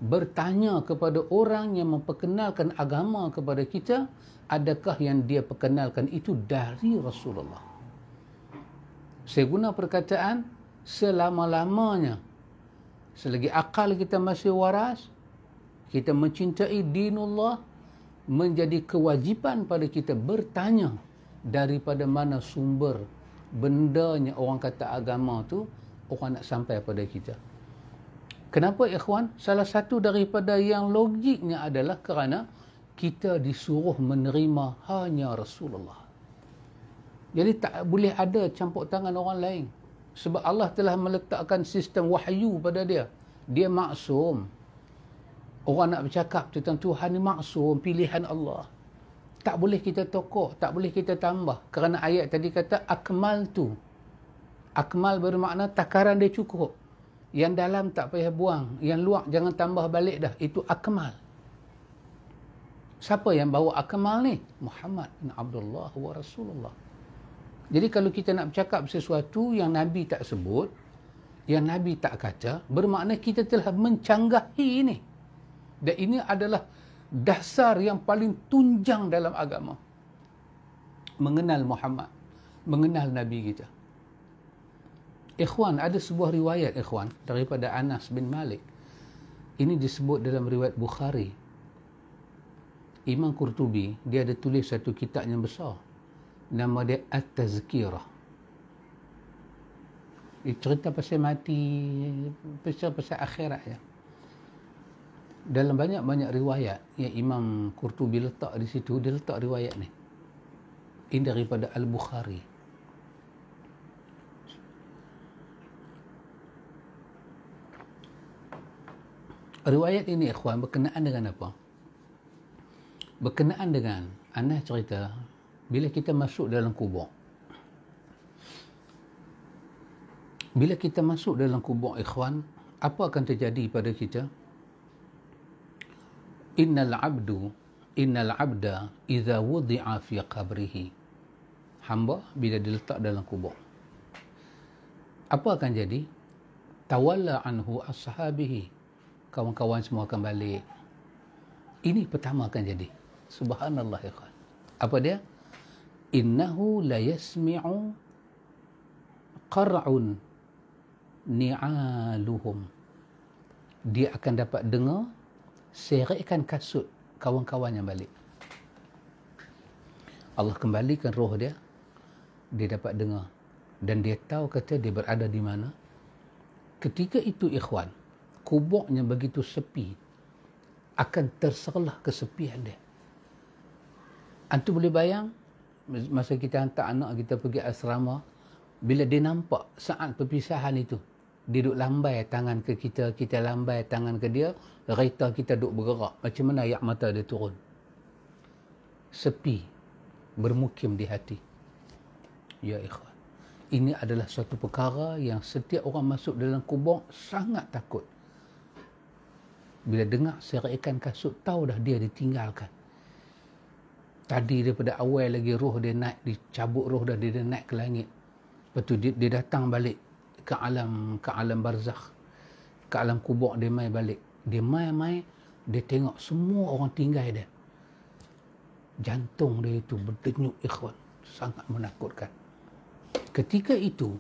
bertanya kepada orang yang memperkenalkan agama kepada kita, adakah yang dia perkenalkan itu dari Rasulullah. Saya guna perkataan selama-lamanya. Selagi akal kita masih waras, kita mencintai dinullah, menjadi kewajipan pada kita bertanya daripada mana sumber bendanya orang kata agama tu, orang nak sampai pada kita. Kenapa ikhwan? Salah satu daripada yang logiknya adalah kerana kita disuruh menerima hanya Rasulullah. Jadi tak boleh ada campur tangan orang lain. Sebab Allah telah meletakkan sistem wahyu pada dia. Dia maksum. Orang nak bercakap tentang Tuhan ni maksum, pilihan Allah. Tak boleh kita tokok, tak boleh kita tambah. Kerana ayat tadi kata akmal tu. Akmal bermakna takaran dia cukup. Yang dalam tak payah buang, yang luar jangan tambah balik dah. Itu akmal. Siapa yang bawa akmal ni? Muhammad bin Abdullah wa Rasulullah. Jadi kalau kita nak bercakap sesuatu yang Nabi tak sebut, yang Nabi tak kata, bermakna kita telah mencanggahi ini. Dan ini adalah dasar yang paling tunjang dalam agama. Mengenal Muhammad, mengenal Nabi kita. Ikhwan, ada sebuah riwayat ikhwan daripada Anas bin Malik. Ini disebut dalam riwayat Bukhari. Imam Qurtubi, dia ada tulis satu kitab yang besar. Nama dia At-Tazkirah. Dia cerita pasal mati, pasal akhirat ya. Dalam banyak-banyak riwayat yang Imam Qurtubi letak di situ, dia letak riwayat ni. Ini daripada Al-Bukhari. Riwayat ini ikhwan berkenaan dengan apa? Berkenaan dengan Anas cerita bila kita masuk dalam kubur. Bila kita masuk dalam kubur ikhwan, apa akan terjadi pada kita? Innal abda idza wudi'a fi qabrihi. Hamba bila diletak dalam kubur, apa akan jadi? Tawalla anhu ashabihi. Kawan-kawan semua akan balik. Ini pertama akan jadi. Subhanallah ikhwan. Apa dia? Innahu la yasmi'u qar'un ni'aluhum. Dia akan dapat dengar serikan kasut kawan-kawan yang balik. Allah kembalikan roh dia. Dia dapat dengar. Dan dia tahu kata dia berada di mana. Ketika itu ikhwan, kuburnya begitu sepi, akan terserlah kesepian dia. Antum boleh bayang masa kita hantar anak kita pergi asrama, bila dia nampak saat perpisahan itu, dia duduk lambai tangan ke kita, kita lambai tangan ke dia, kereta kita duduk bergerak, macam mana air mata dia turun. Sepi bermukim di hati. Ya ikhwan, ini adalah suatu perkara yang setiap orang masuk dalam kubur sangat takut. Bila dengar serikan kasut, tahu dah dia ditinggalkan. Tadi daripada awal lagi roh dia naik, dicabut roh dah, dia naik ke langit. Lepas tu dia datang balik ke alam barzakh, ke alam kubur. Dia mai balik. Dia mai, dia tengok semua orang tinggal dia. Jantung dia itu berdenyut ikhwan. Sangat menakutkan. Ketika itu,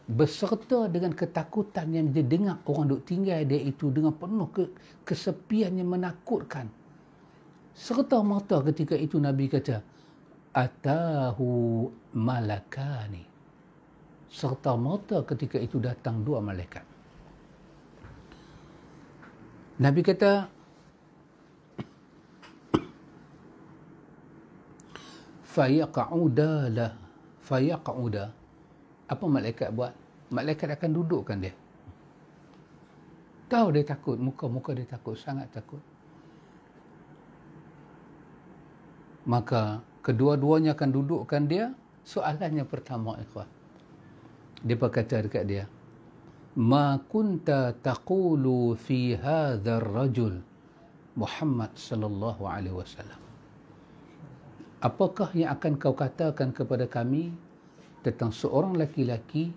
beserta dengan ketakutan yang dia dengar orang duk tinggal dia itu dengan penuh kesepian yang menakutkan. Serta merta ketika itu Nabi kata, atahu malakani. Serta merta ketika itu datang dua malaikat. Nabi kata, fayaq'uda. Apa malaikat buat? Malaikat akan dudukkan dia. Tahu dia takut, muka dia takut, sangat takut. Maka kedua-duanya akan dudukkan dia. Soalannya pertama, ikhwan. Dia berkata dekat dia, ma kunta taqulu fi hadzal rajul Muhammad sallallahu alaihi wasallam. Apakah yang akan kau katakan kepada kami tentang seorang laki-laki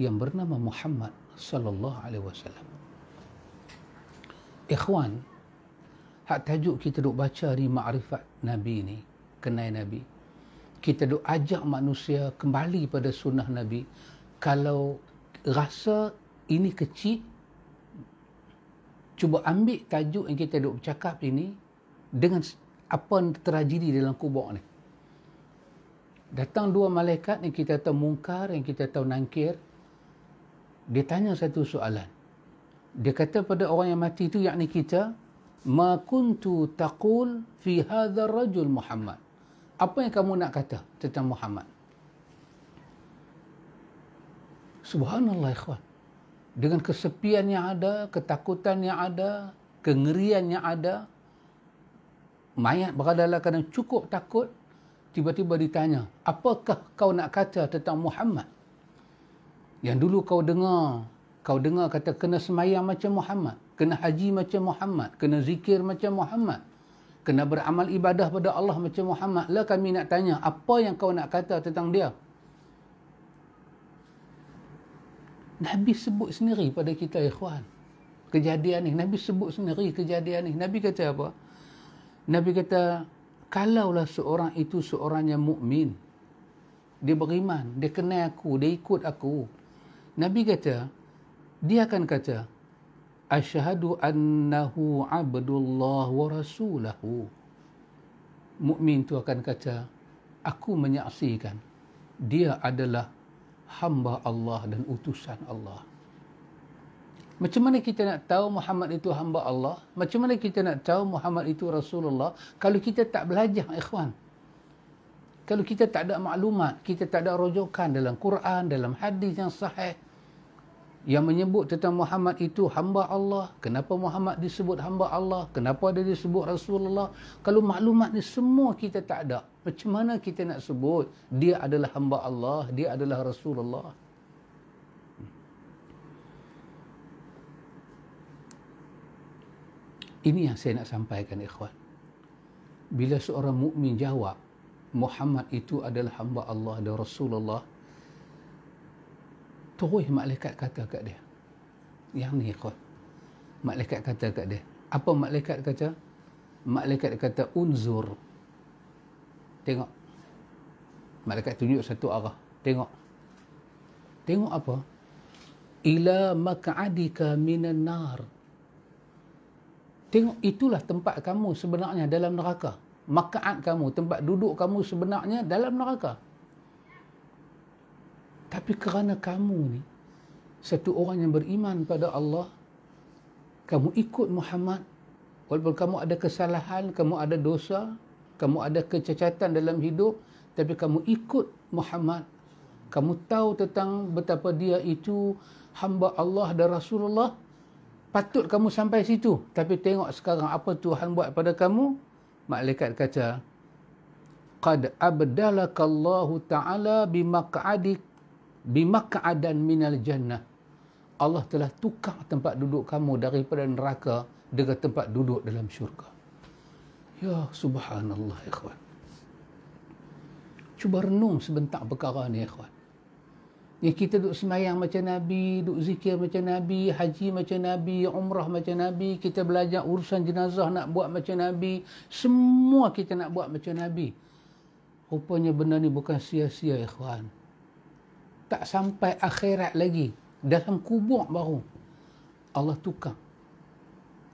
yang bernama Muhammad sallallahu alaihi wasallam? Ikhwan, hak tajuk kita duk baca di Ma'rifat Nabi ni, kenal Nabi. Kita duk ajak manusia kembali pada sunnah Nabi. Kalau rasa ini kecil, cuba ambil tajuk yang kita duk bercakap ini dengan apa tragedi dalam kubur ni. Datang dua malaikat yang kita tahu Munkar, yang kita tahu Nankir. Dia tanya satu soalan. Dia kata pada orang yang mati itu, yakni kita, ma kuntu taqul fi hadzal rajul Muhammad. Apa yang kamu nak kata tentang Muhammad? Subhanallah, ikhwan. Dengan kesepian yang ada, ketakutan yang ada, kengerian yang ada, mayat berada dalam keadaan cukup takut, tiba-tiba ditanya, apakah kau nak kata tentang Muhammad? Yang dulu kau dengar kata kena semayang macam Muhammad, kena haji macam Muhammad, kena zikir macam Muhammad, kena beramal ibadah pada Allah macam Muhammad. Lah kami nak tanya, apa yang kau nak kata tentang dia? Nabi sebut sendiri pada kita, ikhwan, kejadian ni. Nabi sebut sendiri kejadian ni. Nabi kata apa? Nabi kata, kalaulah seorang itu seorang yang mukmin, dia beriman, dia kenal aku, dia ikut aku, Nabi kata, dia akan kata, asyhadu annahu abdullah wa rasulahu. Mukmin tu akan kata, aku menyaksikan dia adalah hamba Allah dan utusan Allah. Macam mana kita nak tahu Muhammad itu hamba Allah? Macam mana kita nak tahu Muhammad itu Rasulullah kalau kita tak belajar, ikhwan? Kalau kita tak ada maklumat, kita tak ada rujukan dalam Quran, dalam hadis yang sahih yang menyebut tentang Muhammad itu hamba Allah. Kenapa Muhammad disebut hamba Allah? Kenapa dia disebut Rasulullah? Kalau maklumat ni semua kita tak ada, macam mana kita nak sebut dia adalah hamba Allah, dia adalah Rasulullah? Ini yang saya nak sampaikan, ikhwan. Bila seorang mukmin jawab Muhammad itu adalah hamba Allah dan Rasulullah, terus malaikat kata kat dia. Yang ni, ikhwan. Malaikat kata kat dia. Apa malaikat kata? Malaikat kata, unzur. Tengok. Malaikat tunjuk satu arah. Tengok. Tengok apa? Ila maq'adika minan nar. Tengok, itulah tempat kamu sebenarnya dalam neraka. Maq'ad kamu, tempat duduk kamu sebenarnya dalam neraka. Tapi kerana kamu ni satu orang yang beriman pada Allah, kamu ikut Muhammad, walaupun kamu ada kesalahan, kamu ada dosa, kamu ada kecacatan dalam hidup, tapi kamu ikut Muhammad, kamu tahu tentang betapa dia itu hamba Allah dan Rasulullah, patut kamu sampai situ. Tapi tengok sekarang apa Tuhan buat pada kamu. Malaikat kata, qad abdalakallahu ta'ala bimaq'adan minal jannah. Allah telah tukar tempat duduk kamu daripada neraka dengan tempat duduk dalam syurga. Ya subhanallah, ikhwan. Cuba renung sebentar perkara ni, ikhwan. Yang kita duk semayang macam Nabi, duk zikir macam Nabi, haji macam Nabi, umrah macam Nabi, kita belajar urusan jenazah nak buat macam Nabi, semua kita nak buat macam Nabi. Rupanya benda ni bukan sia-sia, ikhwan. Tak sampai akhirat lagi, dalam kubur baru Allah tukar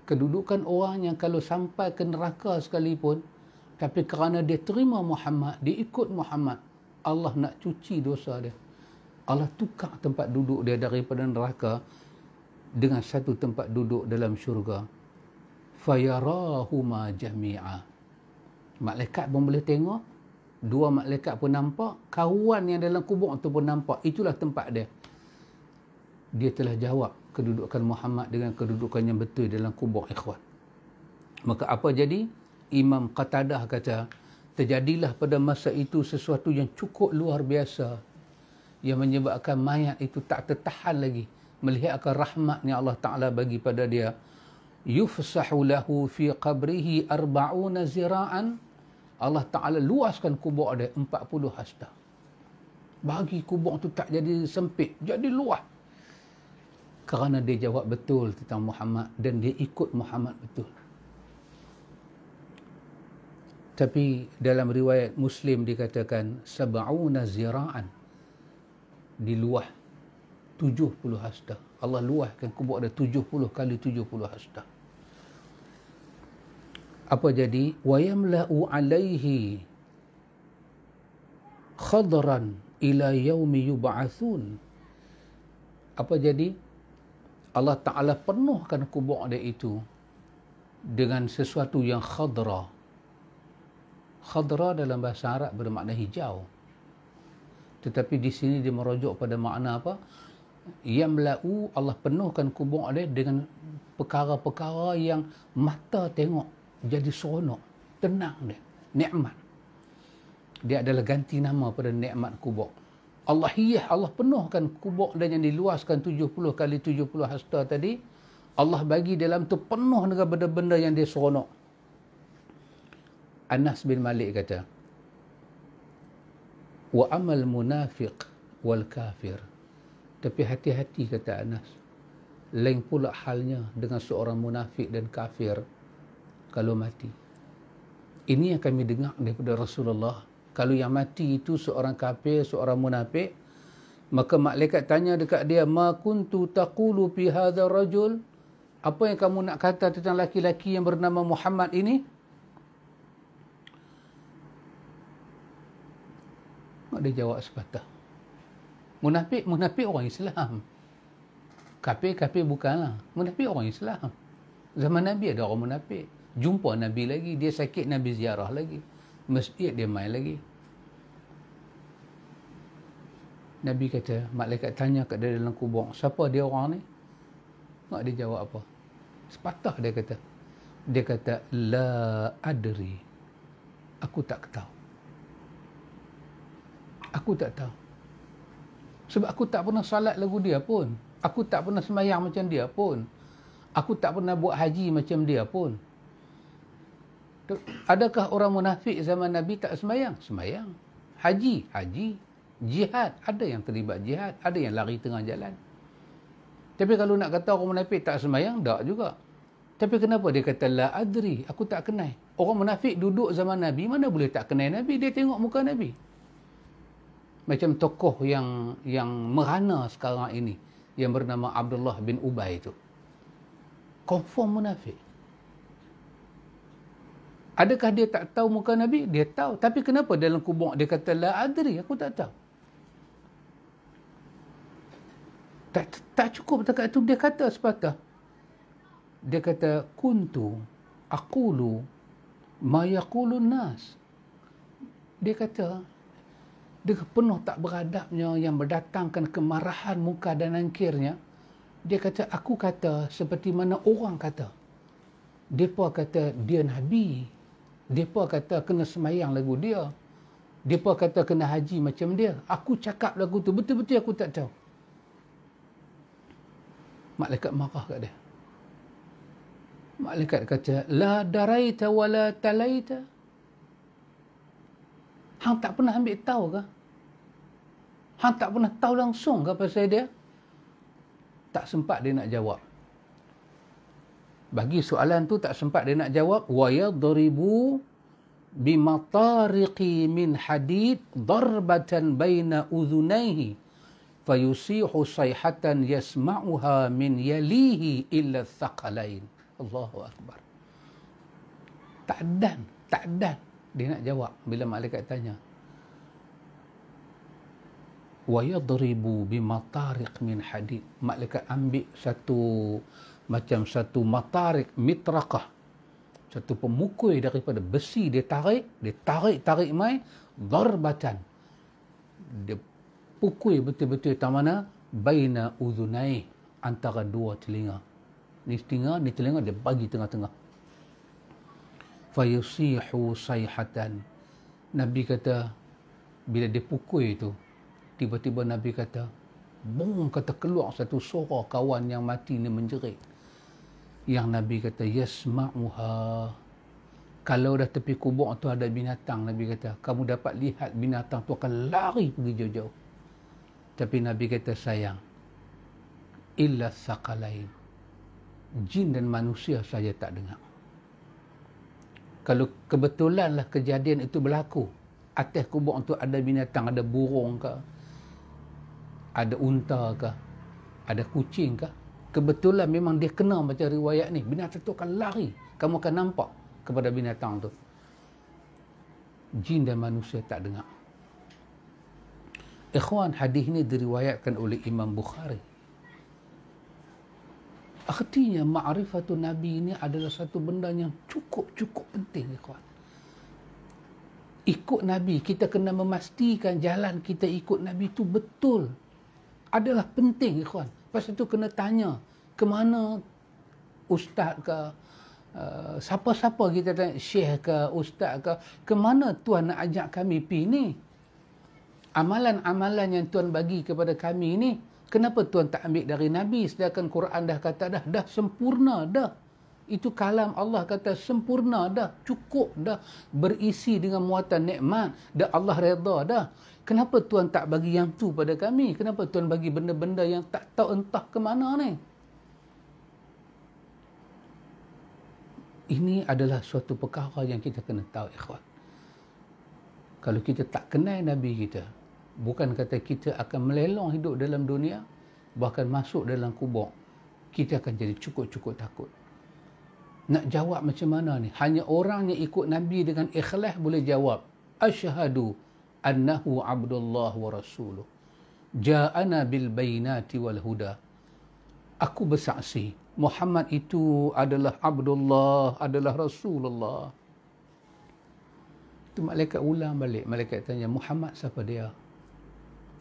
kedudukan orang yang kalau sampai ke neraka sekalipun, tapi kerana dia terima Muhammad, dia ikut Muhammad, Allah nak cuci dosa dia. Allah tukar tempat duduk dia daripada neraka dengan satu tempat duduk dalam syurga. Fayarahuma jami'a. Malaikat pun boleh tengok, dua malaikat pun nampak, kawan yang dalam kubur tu pun nampak. Itulah tempat dia. Dia telah jawab kedudukan Muhammad dengan kedudukan yang betul dalam kubur, ikhwan. Maka apa jadi? Imam Qatadah kata, terjadilah pada masa itu sesuatu yang cukup luar biasa yang menyebabkan mayat itu tak tertahan lagi melihat akan rahmatnya Allah Ta'ala bagi pada dia. Yufsahu lahu fi qabrihi 40 zira'an. Allah Ta'ala luaskan kubur dia 40 hasta. Bagi kubur tu tak jadi sempit, jadi luas. Kerana dia jawab betul tentang Muhammad dan dia ikut Muhammad betul. Tapi dalam riwayat Muslim dikatakan 70 zira'an. Di luah 70 hasta. Allah luahkan kubur dia 70 kali 70 hasta. Apa jadi? وَيَمْلَأُ عَلَيْهِ خَضْرًا إِلَى يَوْمِ يُبْعَثُونَ. Apa jadi? Allah Ta'ala penuhkan kubur dia itu dengan sesuatu yang khadra. Khadra dalam bahasa Arab bermakna hijau. Tetapi di sini dia merujuk pada makna apa? Yamla'u, Allah penuhkan kubur dia dengan perkara-perkara yang mata tengok jadi seronok, tenang dia, nikmat. Dia adalah ganti nama pada nikmat kubur. Allah penuhkan kubur dia yang diluaskan 70 kali 70 hasta tadi. Allah bagi dalam tu penuh dengan benda-benda yang dia seronok. Anas bin Malik kata, wa amal munafiq wal kafir. Tapi hati-hati, kata Anas, lain pula halnya dengan seorang munafik dan kafir kalau mati. Ini yang kami dengar daripada Rasulullah. Kalau yang mati itu seorang kafir, seorang munafik, maka malaikat tanya dekat dia, ma kuntu taqulu fi hadzal rajul? Apa yang kamu nak kata tentang laki-laki yang bernama Muhammad ini? Dia jawab sepatah. Munafik orang Islam. Kafir bukanlah. Munafik orang Islam. Zaman Nabi ada orang munafik. Jumpa Nabi lagi, dia sakit Nabi ziarah lagi. Masjid dia main lagi. Nabi kata, malaikat tanya kat dia dalam kubur, siapa dia orang ni? Mak dia jawab apa? Sepatah dia kata. Dia kata, la adri. Aku tak tahu. Aku tak tahu. Sebab aku tak pernah salat lagu dia pun. Aku tak pernah sembahyang macam dia pun. Aku tak pernah buat haji macam dia pun. Adakah orang munafik zaman Nabi tak sembahyang? Sembahyang. Haji. Jihad. Ada yang terlibat jihad. Ada yang lari tengah jalan. Tapi kalau nak kata orang munafik tak sembahyang, tak juga. Tapi kenapa dia kata la adri? Aku tak kenal. Orang munafik duduk zaman Nabi, mana boleh tak kenal Nabi? Dia tengok muka Nabi. Macam tokoh yang merana sekarang ini, yang bernama Abdullah bin Ubay itu. Confirm munafik. Adakah dia tak tahu muka Nabi? Dia tahu. Tapi kenapa dalam kubur dia kata la adri? Aku tak tahu. Tak cukup dekat itu. Dia kata sepatah. Dia kata, kuntu aqulu ma yaqulun nas. Dia kata, dia penuh tak beradabnya yang mendatangkan kemarahan muka dan angkirnya. Dia kata, aku kata seperti mana orang kata. Mereka kata dia Nabi. Mereka kata kena semayang lagu dia. Mereka kata kena haji macam dia. Aku cakap lagu tu, betul-betul aku tak tahu. Malaikat marah kat dia. Malaikat kata, la daraita wa la talaita. Hang tak pernah ambil tahu ke? Hang tak pernah tahu langsung ke pasal dia? Tak sempat dia nak jawab. Bagi soalan tu tak sempat dia nak jawab. Wa yadribu bimatariqi min hadid darbatan baina udhunaihi fayusihu sayhatan yasma'uha min yalihi illa thaqalain. Allahu Akbar. Tak dan. Dia nak jawab bila malaikat tanya. Wa yadribu bimatariq min hadid. Malaikat ambil satu matariq, mitraqah. Satu pemukul daripada besi, dia tarik mai darbatan. Dia pukul betul-betul tak mana baina udhunai, antara dua telinga. Ni telinga dia bagi tengah-tengah. Fayusihu sayhatan, Nabi kata, bila dia pukul itu, tiba-tiba Nabi kata, boom, kata keluar satu suara kawan yang mati ni menjerit. Yang Nabi kata, yasma'uha. Kalau dah tepi kubur tu ada binatang, Nabi kata, kamu dapat lihat binatang tu akan lari pergi jauh-jauh. Tapi Nabi kata, sayang, illa thaqalain, jin dan manusia saja tak dengar. Kalau kebetulanlah kejadian itu berlaku, atas kubur tu ada binatang, ada burung ke, ada unta ke, ada kucing ke, kebetulan memang dia kena macam riwayat ni, binatang tu akan lari, kamu akan nampak kepada binatang tu. Jin dan manusia tak dengar. Ikhwan, hadis ni diriwayatkan oleh Imam Bukhari. Artinya ma'rifatun Nabi ini adalah satu benda yang cukup penting, ikhwan. Ikut Nabi, kita kena memastikan jalan kita ikut Nabi itu betul. Adalah penting, ikhwan. Lepas itu kena tanya, ke mana ustaz ke, siapa-siapa kita tanya, syekh ke, ustaz ke mana Tuhan nak ajak kami pergi ni? Amalan-amalan yang Tuhan bagi kepada kami ni, kenapa Tuhan tak ambil dari Nabi? Sedangkan Quran dah kata dah sempurna dah. Itu kalam Allah kata sempurna dah, cukup dah, berisi dengan muatan nikmat, dah Allah redha dah. Kenapa Tuhan tak bagi yang tu pada kami? Kenapa Tuhan bagi benda-benda yang tak tahu entah ke mana ni? Ini adalah suatu perkara yang kita kena tahu, ikhwan. Kalau kita tak kenal Nabi kita, bukan kata kita akan melelong hidup dalam dunia, bahkan masuk dalam kubur, kita akan jadi cukup takut. Nak jawab macam mana ni? Hanya orang yang ikut Nabi dengan ikhlas boleh jawab, asyhadu annahu abdullah wa rasuluh, ja'ana bil bayinati wal huda. Aku bersaksi Muhammad itu adalah Abdullah, adalah Rasulullah. Itu malaikat ulang balik. Malaikat tanya, Muhammad siapa dia?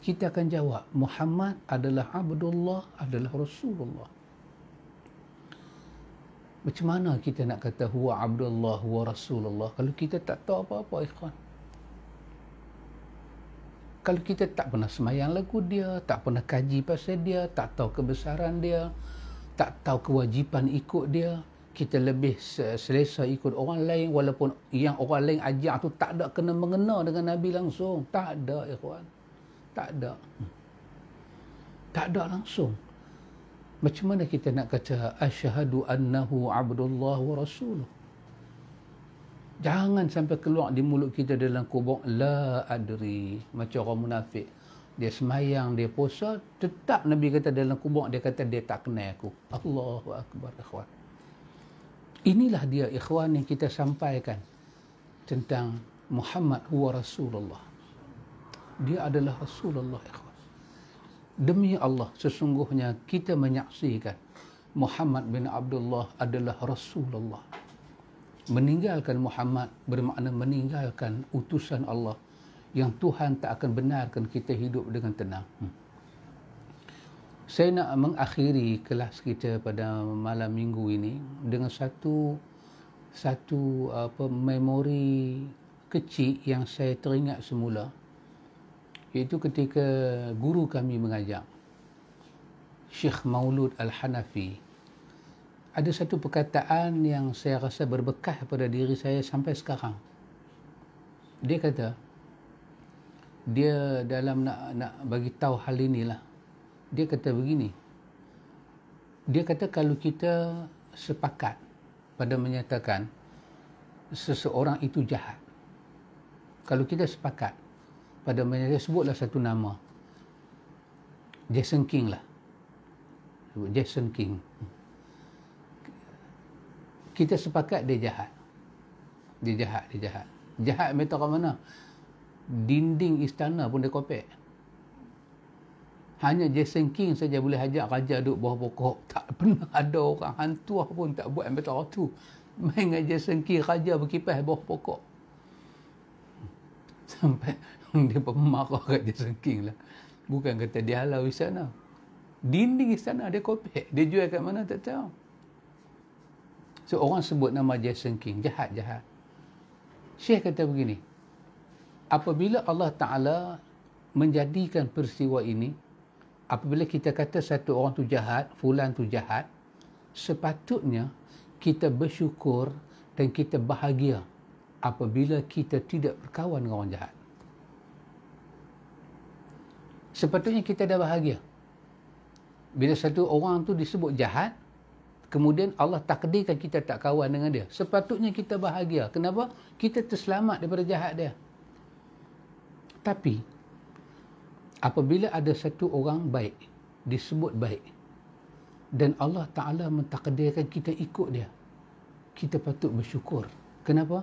Kita akan jawab, Muhammad adalah Abdullah, adalah Rasulullah. Macam mana kita nak kata huwa Abdullah wa Rasulullah kalau kita tak tahu apa-apa, ikhwan? Kalau kita tak pernah semayang lagu dia, tak pernah kaji pasal dia, tak tahu kebesaran dia, tak tahu kewajipan ikut dia, kita lebih selesa ikut orang lain walaupun yang orang lain ajar tu tak ada kena mengena dengan Nabi langsung. Tak ada, ikhwan. Tak ada. Tak ada langsung. Macam mana kita nak kata asyhadu annahu abdullah wa rasuluh? Jangan sampai keluar di mulut kita dalam kubur la adri, macam orang munafik. Dia semayang, dia puasa, tetap Nabi kata dalam kubur dia kata dia tak kenal aku. Allahu akbar, ikhwan. Inilah dia, ikhwan, yang kita sampaikan tentang Muhammad huwa Rasulullah. Dia adalah Rasulullah, ikhwan. Demi Allah, sesungguhnya kita menyaksikan Muhammad bin Abdullah adalah Rasulullah. Meninggalkan Muhammad bermakna meninggalkan utusan Allah yang Tuhan tak akan benarkan kita hidup dengan tenang. Saya nak mengakhiri kelas kita pada malam minggu ini dengan satu memori kecil yang saya teringat semula, iaitu ketika guru kami mengajar, Syekh Maulud Al-Hanafi. Ada satu perkataan yang saya rasa berbekas pada diri saya sampai sekarang. Dia kata, dia dalam nak bagi tahu hal inilah, dia kata begini. Dia kata kalau kita sepakat pada menyatakan seseorang itu jahat, kalau kita sepakat pada menyatakan, sebutlah satu nama, Jason King lah, Jason King. Kita sepakat dia jahat. Dia jahat. Jahat metode mana? Dinding istana pun dia kopek. Hanya Jason King saja boleh ajak raja duduk bawah pokok. Tak pernah ada orang hantu pun tak buat metode tu. Main dengan Jason King, raja berkipas bawah pokok. Sampai dia pun marah kat Jason King lah. Bukan kata dia halau istana. Dinding istana dia kopek. Dia jual kat mana tak tahu. So orang sebut nama Jason King, jahat. Syekh kata begini, apabila Allah Ta'ala menjadikan peristiwa ini, apabila kita kata satu orang tu jahat, fulan tu jahat, sepatutnya kita bersyukur dan kita bahagia apabila kita tidak berkawan dengan orang jahat. Sepatutnya kita dah bahagia. Bila satu orang tu disebut jahat, kemudian Allah takdirkan kita tak kawan dengan dia, sepatutnya kita bahagia. Kenapa? Kita terselamat daripada jahat dia. Tapi apabila ada satu orang baik, disebut baik, dan Allah Ta'ala mentakdirkan kita ikut dia, kita patut bersyukur. Kenapa?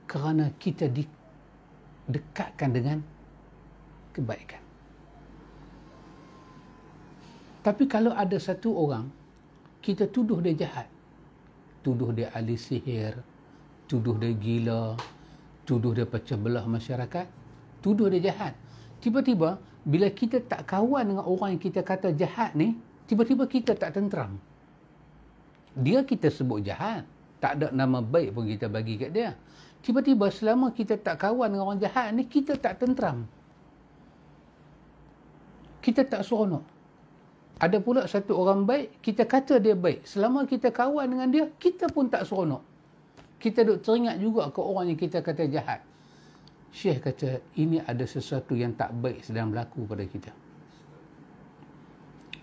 Kerana kita didekatkan dengan kebaikan. Tapi kalau ada satu orang, kita tuduh dia jahat, tuduh dia ahli sihir, tuduh dia gila, tuduh dia pecah belah masyarakat, tuduh dia jahat. Tiba-tiba, bila kita tak kawan dengan orang yang kita kata jahat ni, tiba-tiba kita tak tenteram. Dia kita sebut jahat, tak ada nama baik pun kita bagi kat dia. Tiba-tiba selama kita tak kawan dengan orang jahat ni, kita tak tenteram. Kita tak seronok. Ada pula satu orang baik, kita kata dia baik. Selama kita kawan dengan dia, kita pun tak seronok. Kita duk teringat juga ke orang yang kita kata jahat. Syekh kata, ini ada sesuatu yang tak baik sedang berlaku pada kita.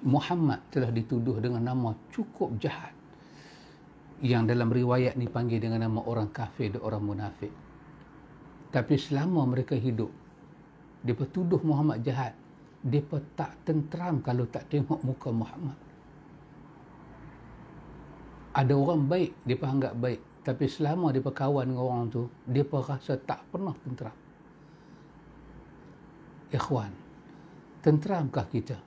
Muhammad telah dituduh dengan nama cukup jahat, yang dalam riwayat ni panggil dengan nama orang kafir dan orang munafik. Tapi selama mereka hidup, mereka tuduh Muhammad jahat. Mereka tak tenteram kalau tak tengok muka Muhammad. Ada orang baik, mereka anggap baik. Tapi selama mereka kawan dengan orang tu, mereka rasa tak pernah tenteram. Ikhwan, tenteramkah kita?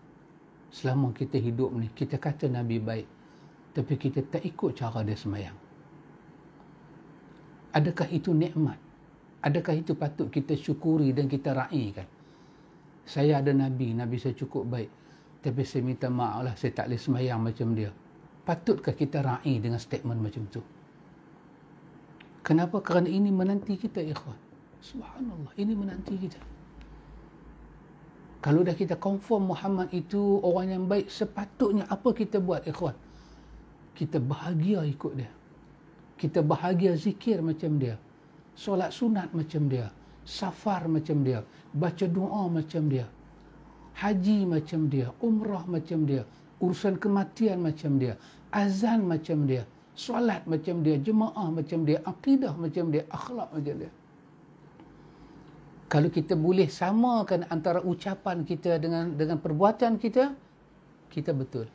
Selama kita hidup ni, kita kata Nabi baik, tapi kita tak ikut cara dia sembahyang. Adakah itu nikmat? Adakah itu patut kita syukuri dan kita raikan? Saya ada Nabi saya cukup baik, tapi saya minta maaf lah, saya tak boleh sembahyang macam dia. Patutkah kita raih dengan statement macam tu? Kenapa? Kerana ini menanti kita, ikhwan. Subhanallah, ini menanti kita. Kalau dah kita confirm Muhammad itu orang yang baik, sepatutnya apa kita buat, ikhwan? Kita bahagia ikut dia. Kita bahagia zikir macam dia. Solat sunat macam dia. Safar macam dia, baca doa macam dia, haji macam dia, umrah macam dia, urusan kematian macam dia, azan macam dia, solat macam dia, jemaah macam dia, akidah macam dia, akhlak macam dia. Kalau kita boleh samakan antara ucapan kita dengan perbuatan kita, kita betul.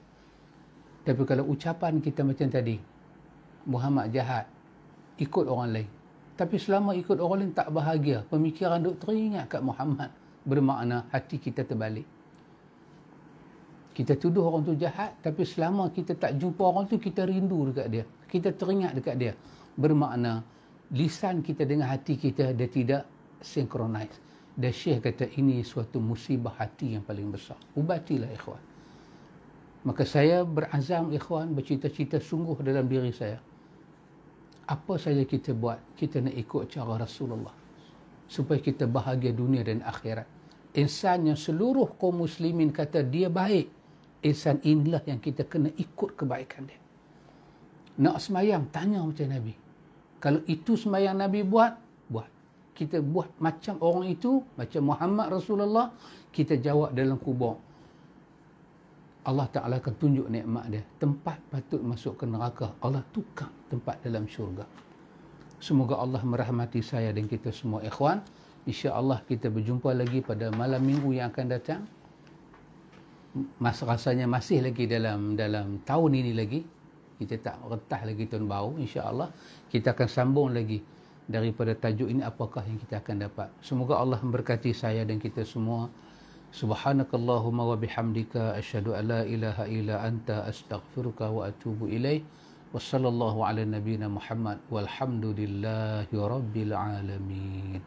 Tapi kalau ucapan kita macam tadi, Muhammad jahat, ikut orang lain. Tapi selama ikut orang lain tak bahagia, pemikiran duk teringat kat Muhammad, bermakna hati kita terbalik. Kita tuduh orang tu jahat, tapi selama kita tak jumpa orang tu, kita rindu dekat dia. Kita teringat dekat dia. Bermakna lisan kita dengan hati kita, dia tidak synchronize. Dan Syekh kata ini suatu musibah hati yang paling besar. Ubatilah, ikhwan. Maka saya berazam, ikhwan, bercita-cita sungguh dalam diri saya. Apa saja kita buat, kita nak ikut cara Rasulullah. Supaya kita bahagia dunia dan akhirat. Insan yang seluruh kaum muslimin kata dia baik, insan inilah yang kita kena ikut kebaikan dia. Nak semayang, tanya macam Nabi. Kalau itu semayang Nabi buat, buat. Kita buat macam orang itu, macam Muhammad Rasulullah, kita jawab dalam kubur. Allah Ta'ala akan tunjuk nikmat dia. Tempat patut masuk ke neraka, Allah tukar tempat dalam syurga. Semoga Allah merahmati saya dan kita semua, ikhwan. InsyaAllah kita berjumpa lagi pada malam minggu yang akan datang. Rasanya masih lagi dalam tahun ini lagi. Kita tak retah lagi tahun baru. InsyaAllah kita akan sambung lagi daripada tajuk ini, apakah yang kita akan dapat. Semoga Allah memberkati saya dan kita semua. Subhanakallahumma wa bihamdika asyhadu an la ilaha illa anta astaghfiruka wa atubu ilaih. Wassallallahu ala nabiyyina Muhammad walhamdulillahi rabbil alamin.